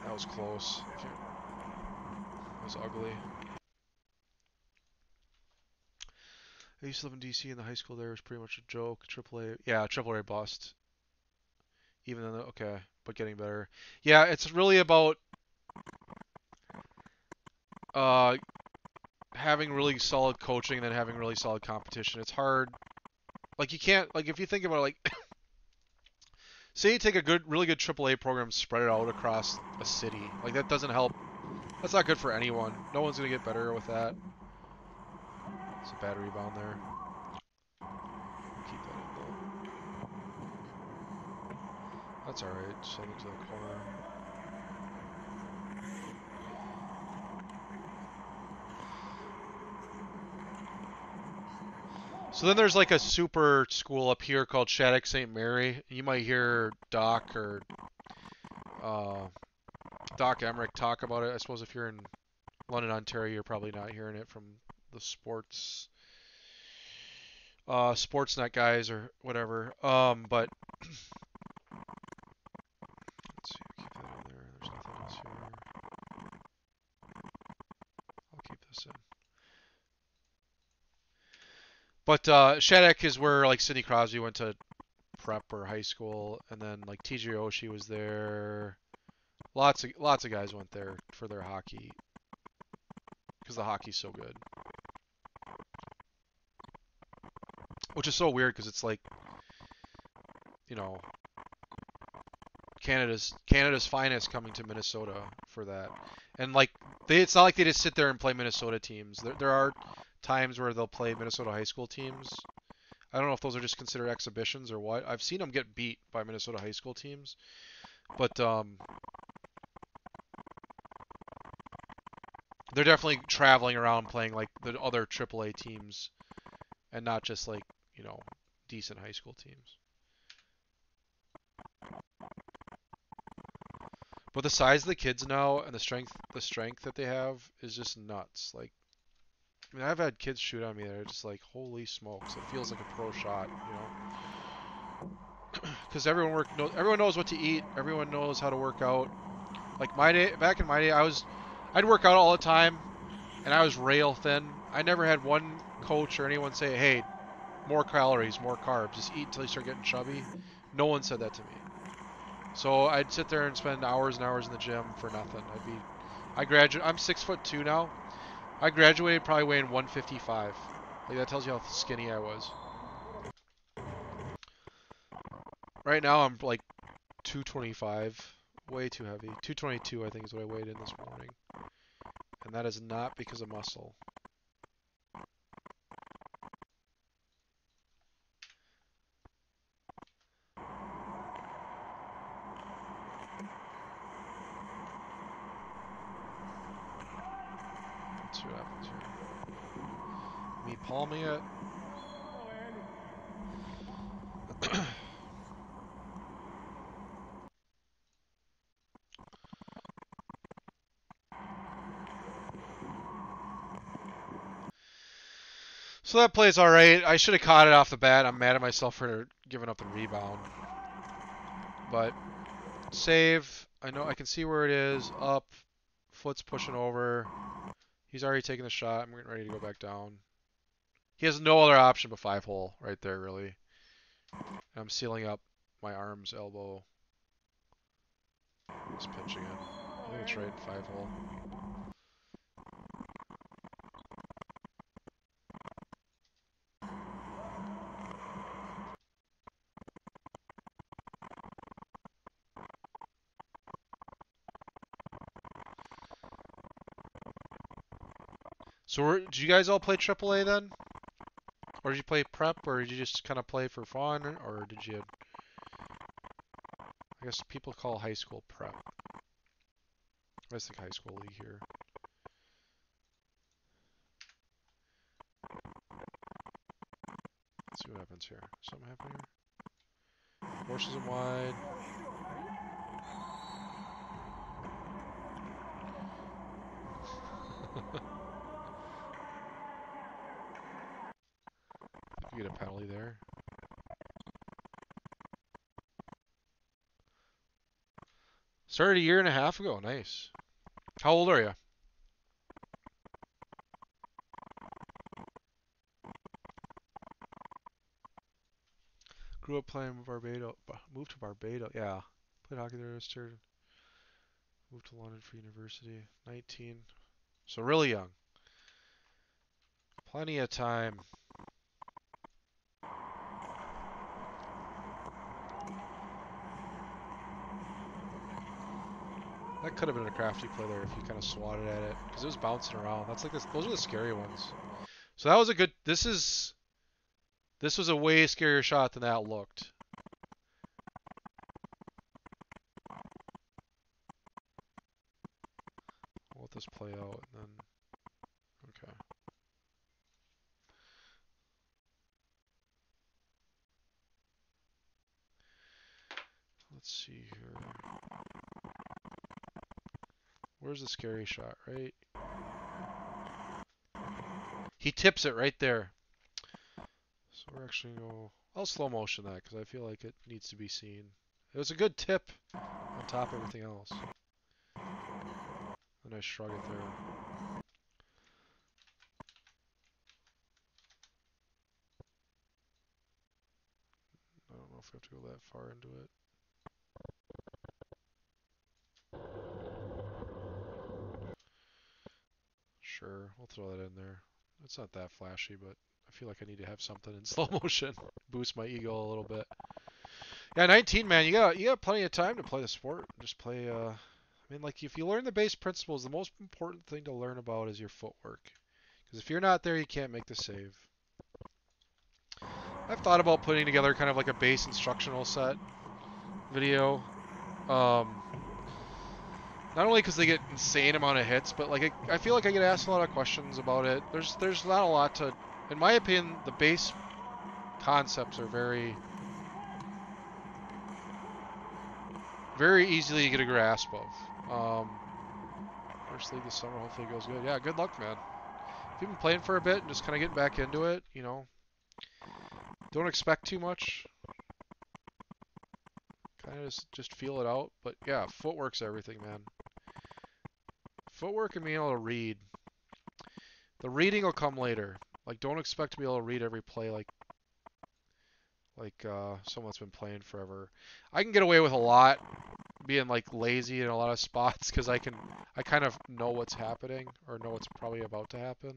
That was close. That was ugly. I used to live in DC, and the high school there was pretty much a joke. AAA, yeah, AAA bust. Even though, okay, but getting better. Yeah, it's really about uh, having really solid coaching and then having really solid competition. It's hard. Like you can't, like if you think about it, like say you take a really good AAA program, spread it out across a city. Like that doesn't help. That's not good for anyone. No one's gonna get better with that. It's a bad rebound there. Keep that in though. That's alright. Send it to the corner. So then there's like a super school up here called Shattuck St. Mary. You might hear Doc or Doc Emmerich talk about it. I suppose if you're in London, Ontario, you're probably not hearing it from the Sportsnet guys or whatever. But let's see, keep that in there. There's nothing else here. I'll keep this in. But Shattuck is where like Sidney Crosby went to prep or high school, and then like TJ Oshie was there. Lots of guys went there for their hockey because the hockey's so good. Which is so weird because it's like, you know, Canada's finest coming to Minnesota for that, and like it's not like they just sit there and play Minnesota teams. There are times where they'll play Minnesota high school teams. I don't know if those are just considered exhibitions or what. I've seen them get beat by Minnesota high school teams, but they're definitely traveling around playing like the other AAA teams, and not just like, you know, decent high school teams. But the size of the kids now and the strength that they have is just nuts. Like, I mean, I've had kids shoot on me that are just like, holy smokes, it feels like a pro shot, you know? Because everyone knows what to eat. Everyone knows how to work out. Like back in my day, I'd work out all the time, and I was rail thin. I never had one coach or anyone say, "Hey, more calories, more carbs. Just eat until you start getting chubby. No one said that to me. So I'd sit there and spend hours and hours in the gym for nothing. I'm 6'2" now. I graduated probably weighing 155. Like that tells you how skinny I was. Right now I'm like 225, way too heavy. 222 I think is what I weighed in this morning. And that is not because of muscle. Let's see what happens here. Me palming it. So that play's alright. I should have caught it off the bat. I'm mad at myself for giving up the rebound. But save. I know I can see where it is. Up. Foot's pushing over. He's already taken the shot. I'm getting ready to go back down. He has no other option but 5-hole right there, really. And I'm sealing up my arms, elbow. Just pinching it. I think it's right in 5-hole. So did you guys all play AAA then? Or did you play prep, or did you just kind of play for fun, or did you... I guess people call high school prep. I just think high school league here. Let's see what happens here. Something happen here? Forces him wide. You get a penalty there. Started a year and a half ago. Nice. How old are you? Grew up playing Barbados. Moved to Barbados. Yeah. Played hockey there. Moved to London for university. 19. So really young. Plenty of time. That could have been a crafty play there if you kind of swatted at it, because it was bouncing around. That's like this. Those are the scary ones. So that was a good. This was a way scarier shot than that looked. We'll let this play out and then. Okay. Let's see here. Where's the scary shot, right? He tips it right there. So we're actually going to go... I'll slow motion that because I feel like it needs to be seen. It was a good tip on top of everything else. A nice shrug it there. I don't know if we have to go that far into it. Sure, we'll throw that in there. It's not that flashy, but I feel like I need to have something in slow motion. Boost my ego a little bit. Yeah, 19, man. You got plenty of time to play the sport. Just play. I mean, like if you learn the base principles, the most important thing to learn about is your footwork. Because if you're not there, you can't make the save. I've thought about putting together kind of like a base instructional set video. Not only because they get insane amount of hits, but like I feel like I get asked a lot of questions about it. There's not a lot to, in my opinion, the base concepts are very easily get a grasp of. First league this summer, hopefully it goes good. Yeah, good luck, man. If you've been playing for a bit and just kind of getting back into it, you know, don't expect too much. Kind of just feel it out. But yeah, footwork's everything, man. Footwork and being able to read. The reading will come later. Like, don't expect to be able to read every play like like someone that's been playing forever. I can get away with a lot being like lazy in a lot of spots because I kind of know what's happening or know what's probably about to happen.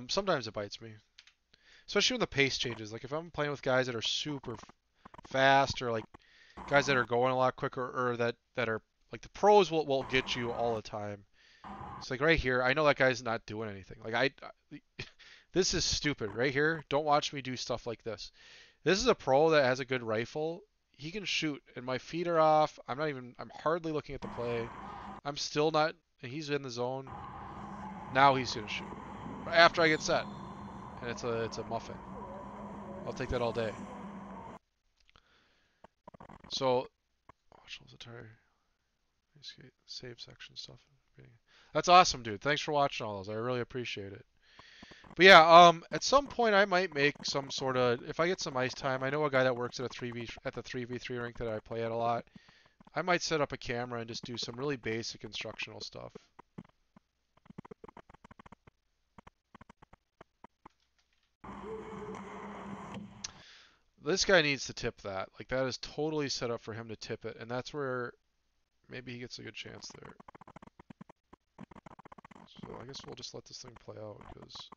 Sometimes it bites me, especially when the pace changes. Like if I'm playing with guys that are super fast or like guys that are going a lot quicker or that are like the pros will get you all the time. It's like right here, I know that guy's not doing anything. Like this is stupid right here. Don't watch me do stuff like this. This is a pro that has a good rifle. He can shoot, and my feet are off. I'm hardly looking at the play. I'm still not, and he's in the zone. Now he's gonna shoot. After I get set, and it's a muffin. I'll take that all day. So, watch those entire save section stuff. That's awesome, dude. Thanks for watching all those. I really appreciate it. But yeah, at some point I might make some sort of if I get some ice time. I know a guy that works at the 3v3 rink that I play at a lot. I might set up a camera and just do some really basic instructional stuff. This guy needs to tip that. Like that is totally set up for him to tip it, and that's where maybe he gets a good chance there. So I guess we'll just let this thing play out because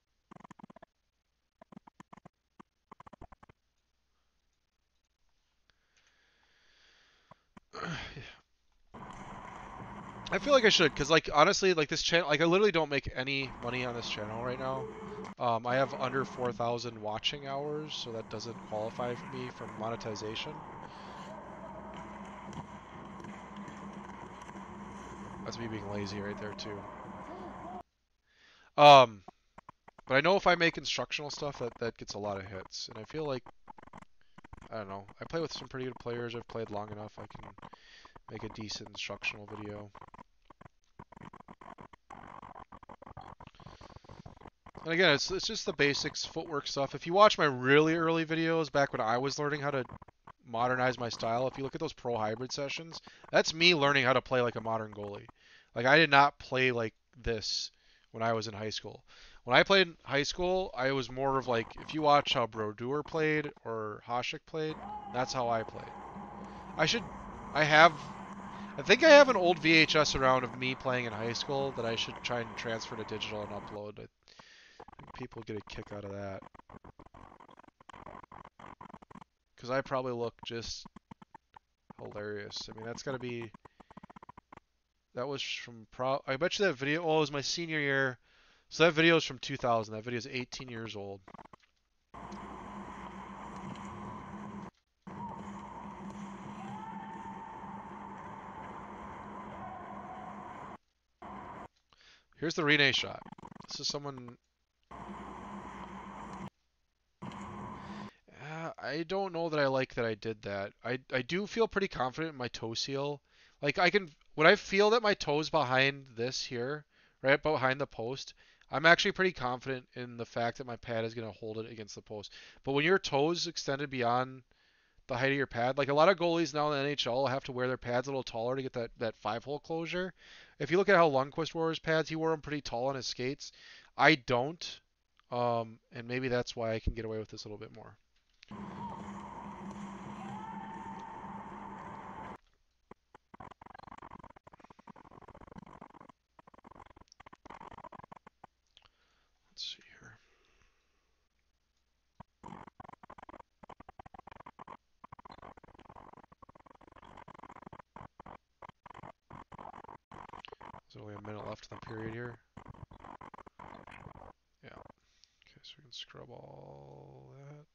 I feel like I should, because like honestly, like this channel, like I literally don't make any money on this channel right now. I have under 4,000 watching hours, so that doesn't qualify for me for monetization. That's me being lazy right there too. But I know if I make instructional stuff, that gets a lot of hits, and I feel like I don't know. I play with some pretty good players. I've played long enough. I can make a decent instructional video. And again, it's just the basics, footwork stuff. If you watch my really early videos back when I was learning how to modernize my style, if you look at those pro hybrid sessions, that's me learning how to play like a modern goalie. Like I did not play like this when I was in high school. When I played in high school, I was more of like if you watch how Brodeur played or Hasek played, that's how I played. I think I have an old VHS around of me playing in high school that I should try and transfer to digital and upload. I think people get a kick out of that. Because I probably look just hilarious. I mean, that's got to be... That was from... I bet you that video... Oh, it was my senior year. So that video is from 2000. That video is 18 years old. Here's the Rene shot. This is someone... I don't know that I like that I did that. I do feel pretty confident in my toe seal. Like I can... When I feel that my toe's behind this here, right behind the post, I'm actually pretty confident in the fact that my pad is going to hold it against the post. But when your toe's extended beyond the height of your pad, like a lot of goalies now in the NHL have to wear their pads a little taller to get that 5-hole closure. If you look at how Lundqvist wore his pads, he wore them pretty tall on his skates. I don't. And maybe that's why I can get away with this a little bit more. Let's see here. There's only a minute left in the period here. Yeah. Okay, so we can scrub all that.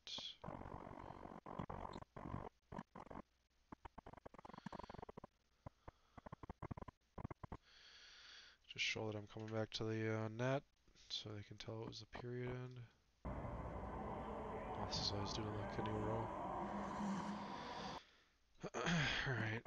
Just show that I'm coming back to the net so they can tell it was the period end. Oh, this is what I was doing the canoe row. Alright.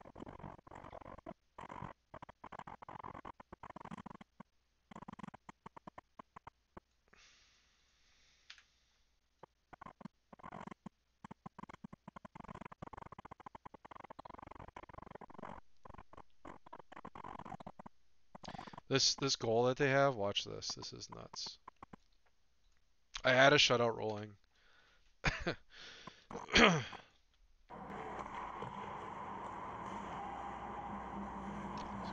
This goal that they have, watch this. This is nuts. I had a shutout rolling.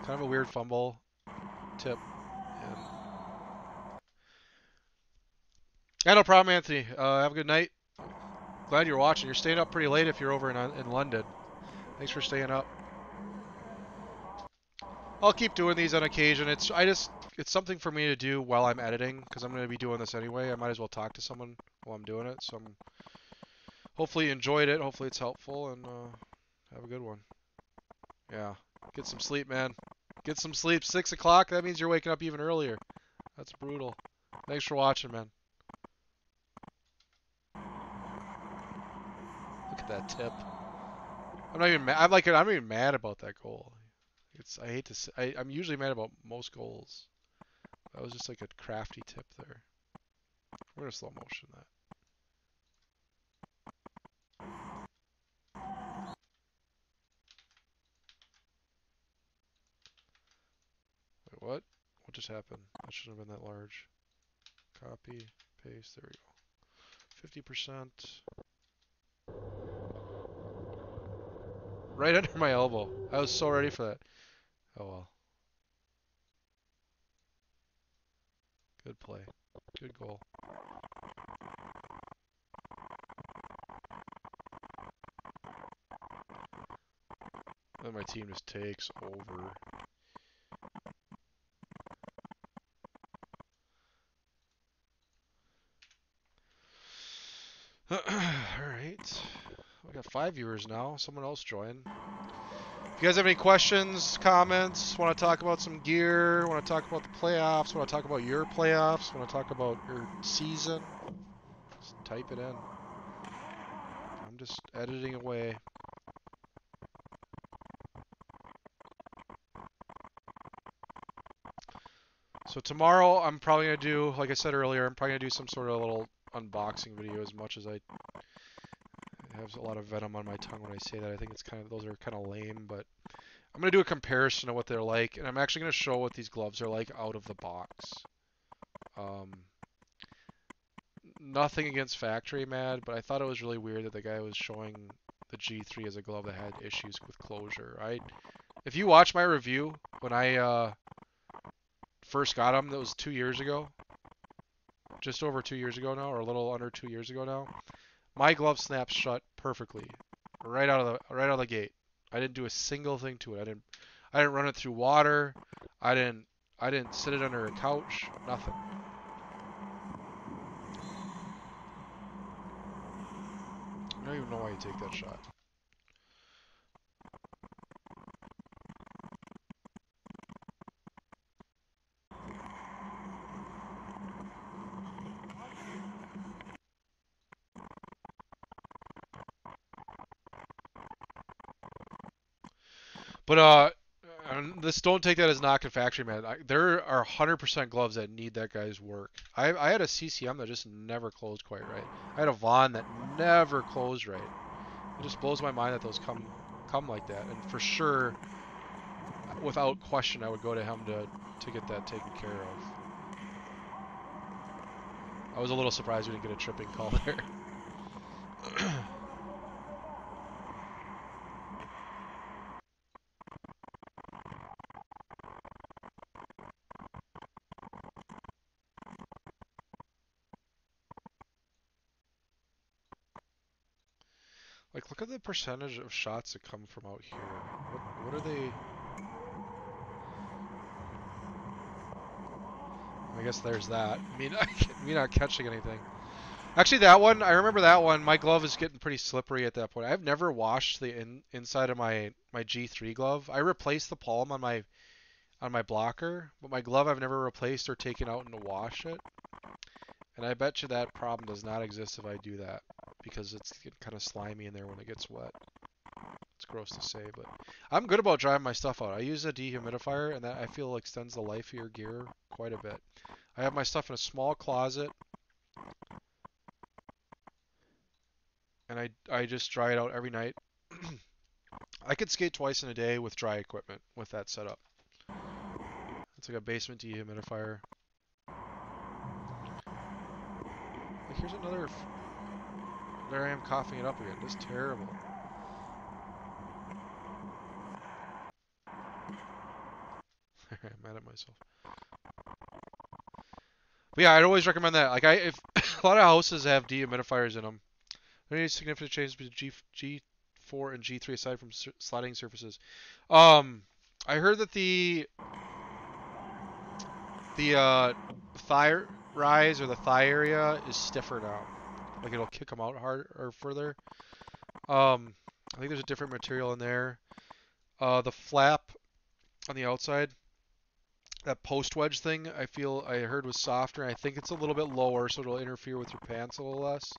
Kind of a weird fumble tip. And yeah, no problem, Anthony. Have a good night. Glad you're watching. You're staying up pretty late if you're over in London. Thanks for staying up. I'll keep doing these on occasion. It's something for me to do while I'm editing because I'm going to be doing this anyway. I might as well talk to someone while I'm doing it. So hopefully you enjoyed it. Hopefully it's helpful, and have a good one. Yeah, get some sleep, man. Get some sleep. 6 o'clock. That means you're waking up even earlier. That's brutal. Thanks for watching, man. Look at that tip. I'm not even mad. I'm not even mad about that goal. I hate to say, I'm usually mad about most goals. That was just like a crafty tip there. We're gonna slow motion that. Wait, what? What just happened? That shouldn't have been that large. Copy, paste, there we go. 50%. Right under my elbow. I was so ready for that. Oh well. Good play. Good goal. Then my team just takes over. Alright. We got 5 viewers now. Someone else join. If you guys have any questions, comments, want to talk about some gear, want to talk about the playoffs, want to talk about your playoffs, want to talk about your season, just type it in. I'm just editing away. So tomorrow I'm probably going to do, like I said earlier, I'm probably going to do some sort of little unboxing video as much as I have a lot of venom on my tongue when I say that. I think those are kind of lame, but I'm going to do a comparison of what they're like, and I'm actually going to show what these gloves are like out of the box. Nothing against Factory Mad, but I thought it was really weird that the guy was showing the G3 as a glove that had issues with closure. If you watch my review when I first got them, that was 2 years ago, just over 2 years ago now, or a little under 2 years ago now. My glove snaps shut perfectly, right out of the gate. I didn't do a single thing to it. I didn't run it through water. I didn't sit it under a couch. Nothing. I don't even know why you take that shot. But don't take that as knocking Factory Man. There are 100% gloves that need that guy's work. I had a CCM that just never closed quite right. I had a Vaughn that never closed right. It just blows my mind that those come like that. And for sure, without question, I would go to him to get that taken care of. I was a little surprised we didn't get a tripping call there. Like, look at the percentage of shots that come from out here. What are they? I guess there's that. Me not catching anything. Actually, that one, I remember that one. My glove is getting pretty slippery at that point. I've never washed the inside of my G3 glove. I replaced the palm on my blocker, but my glove I've never replaced or taken out and to wash it. And I bet you that problem does not exist if I do that, because it's getting kind of slimy in there when it gets wet. It's gross to say, but I'm good about drying my stuff out. I use a dehumidifier, and that I feel extends the life of your gear quite a bit. I have my stuff in a small closet, and I just dry it out every night. I could skate twice in a day with dry equipment with that setup. It's like a basement dehumidifier. Like, here's another. There I am coughing it up again. Just terrible. Okay, I'm mad at myself. But yeah, I'd always recommend that. Like if a lot of houses have dehumidifiers in them. Any significant changes between G4 and G3 aside from sliding surfaces? I heard that the thigh rise or the thigh area is stiffer now. Like it'll kick them out hard or further. I think there's a different material in there. The flap on the outside, that post wedge thing, I heard was softer. And I think it's a little bit lower, so it'll interfere with your pants a little less.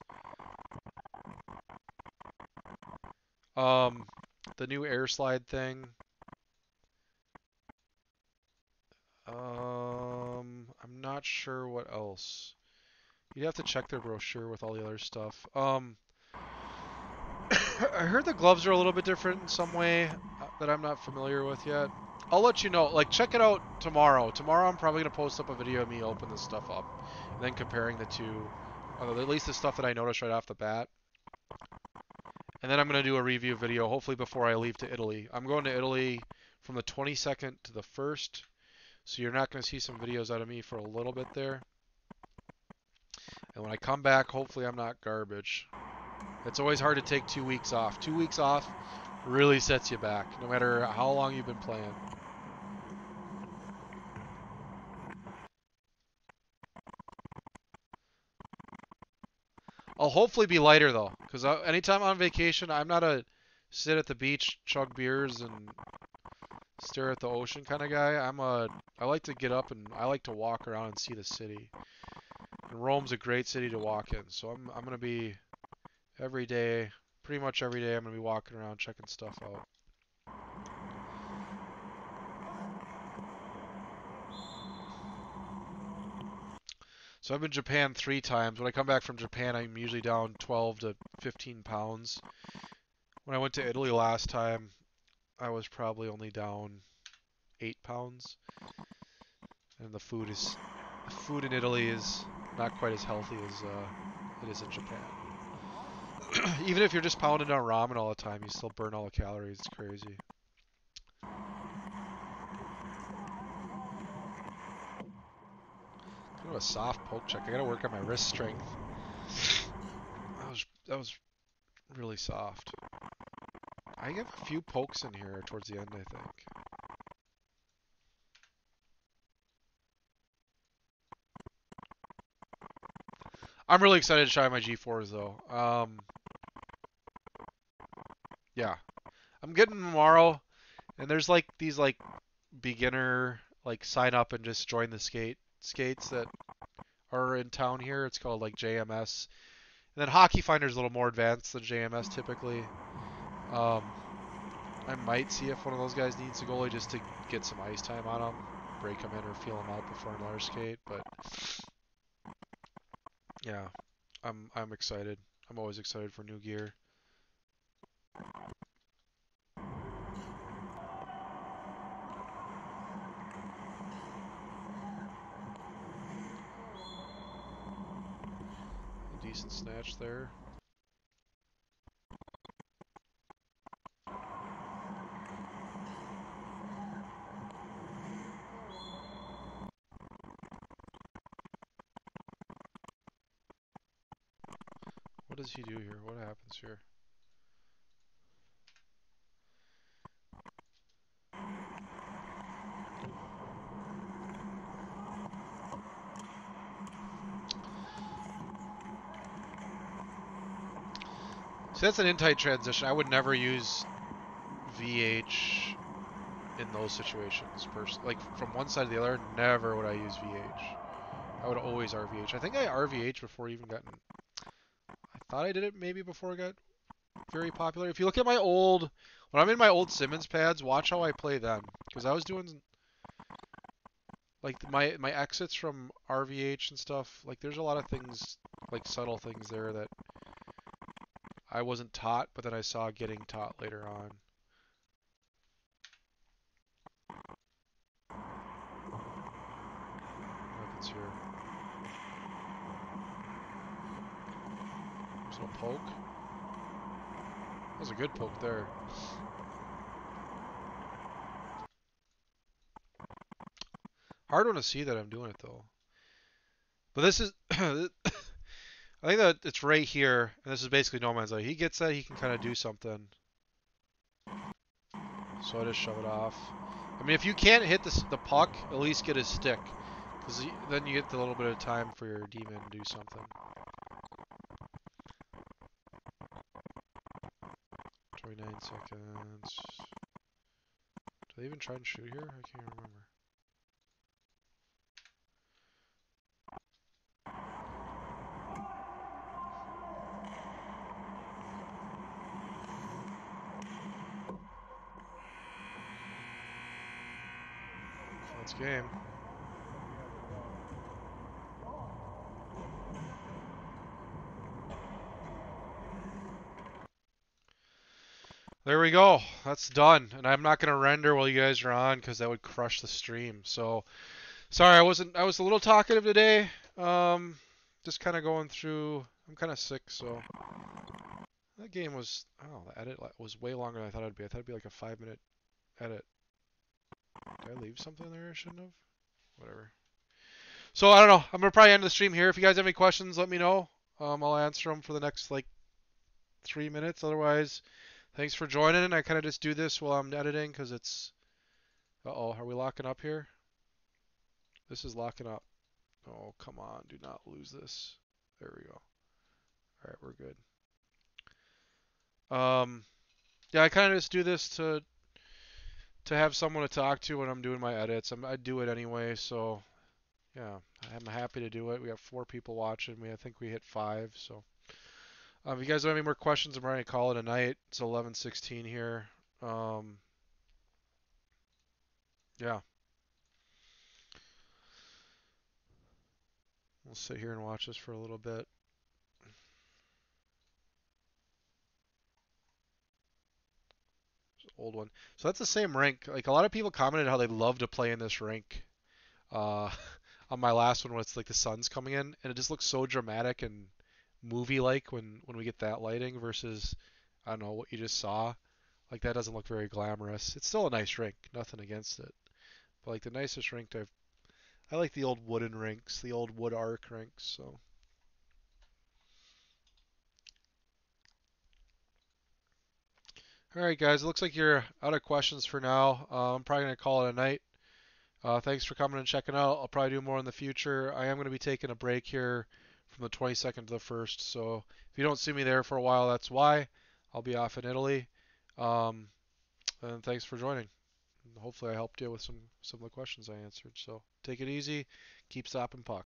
The new air slide thing. I'm not sure what else. You'd have to check their brochure with all the other stuff. I heard the gloves are a little bit different in some way that I'm not familiar with yet. I'll let you know. Like, check it out tomorrow. Tomorrow I'm probably going to post up a video of me open this stuff up. And then comparing the two. At least the stuff that I noticed right off the bat. And then I'm going to do a review video, hopefully before I leave to Italy. I'm going to Italy from the 22nd to the 1st. So you're not going to see some videos out of me for a little bit there. And when I come back, hopefully I'm not garbage. It's always hard to take 2 weeks off. 2 weeks off really sets you back, no matter how long you've been playing. I'll hopefully be lighter though, because anytime I'm on vacation, I'm not a sit at the beach, chug beers, and stare at the ocean kind of guy. I like to get up and I like to walk around and see the city. And Rome's a great city to walk in, so I'm gonna be every day, pretty much every day, I'm gonna be walking around checking stuff out. So I've been to Japan 3 times. When I come back from Japan, I'm usually down 12 to 15 pounds. When I went to Italy last time, I was probably only down 8 pounds. And the food in Italy is not quite as healthy as it is in Japan. Even if you're just pounding down ramen all the time, you still burn all the calories. It's crazy. Kind of a soft poke check. I gotta work on my wrist strength. That was really soft. I have a few pokes in here towards the end, I think. I'm really excited to try my G4s though. Yeah, I'm getting them tomorrow, and there's like these like beginner like sign up and just join the skates that are in town here. It's called like JMS. And then Hockey Finder's a little more advanced than JMS typically. I might see if one of those guys needs a goalie just to get some ice time on him, break him in or feel him out before another skate. But yeah, I'm excited. I'm always excited for new gear. A decent snatch there. What does he do here? What happens here? So that's an in-tight transition. I would never use VH in those situations. Like from one side to the other, never would I use VH. I would always RVH. I think I RVH before even gotten. I thought I did it maybe before it got very popular. If you look at my old, when I'm in my old Simmons pads, watch how I play then, because I was doing like my exits from RVH and stuff. Like there's a lot of things, like subtle things there that I wasn't taught, but then I saw getting taught later on. What happens here? There's no poke. That was a good poke there. Hard one to see that I'm doing it though. But this is, I think that it's right here, and this is basically no man's land. He gets that, he can kind of do something. So I just shove it off. I mean, if you can't hit the puck, at least get his stick. Because then you get a little bit of time for your D-man to do something. 29 seconds. Do they even try and shoot here? I can't remember. That's game. There we go. That's done. And I'm not going to render while you guys are on because that would crush the stream. So, sorry, I was a little talkative today. Just kind of going through. I'm kind of sick, so that game was. Oh, the edit was way longer than I thought it'd be. I thought it'd be like a 5-minute edit. Did I leave something there I shouldn't have? Whatever. So I don't know. I'm gonna probably end the stream here. If you guys have any questions, let me know. I'll answer them for the next like 3 minutes. Otherwise, thanks for joining. I kind of just do this while I'm editing because it's. Uh-oh, are we locking up here? This is locking up. Oh, come on. Do not lose this. There we go. All right, we're good. Yeah, I kind of just do this to have someone to talk to when I'm doing my edits. I do it anyway, so yeah, I'm happy to do it. We have 4 people watching. I think we hit 5, so if you guys have any more questions, I'm ready to call it a night. It's 11:16 here. Yeah, we'll sit here and watch this for a little bit. Old one. So that's the same rink. Like a lot of people commented how they love to play in this rink. Uh, on my last one, when it's like the sun's coming in, and it just looks so dramatic and movie-like when we get that lighting versus I don't know what you just saw. Like that doesn't look very glamorous. It's still a nice rink, nothing against it. But like the nicest rink I like the old wooden rinks, the old wood arc rinks. So all right, guys, it looks like you're out of questions for now. I'm probably gonna call it a night. Thanks for coming and checking out. I'll probably do more in the future. I am going to be taking a break here from the 22nd to the 1st, so if you don't see me there for a while, that's why. I'll be off in Italy. Um, and thanks for joining. Hopefully I helped you with some of the questions I answered. So take it easy. Keep stopping puck.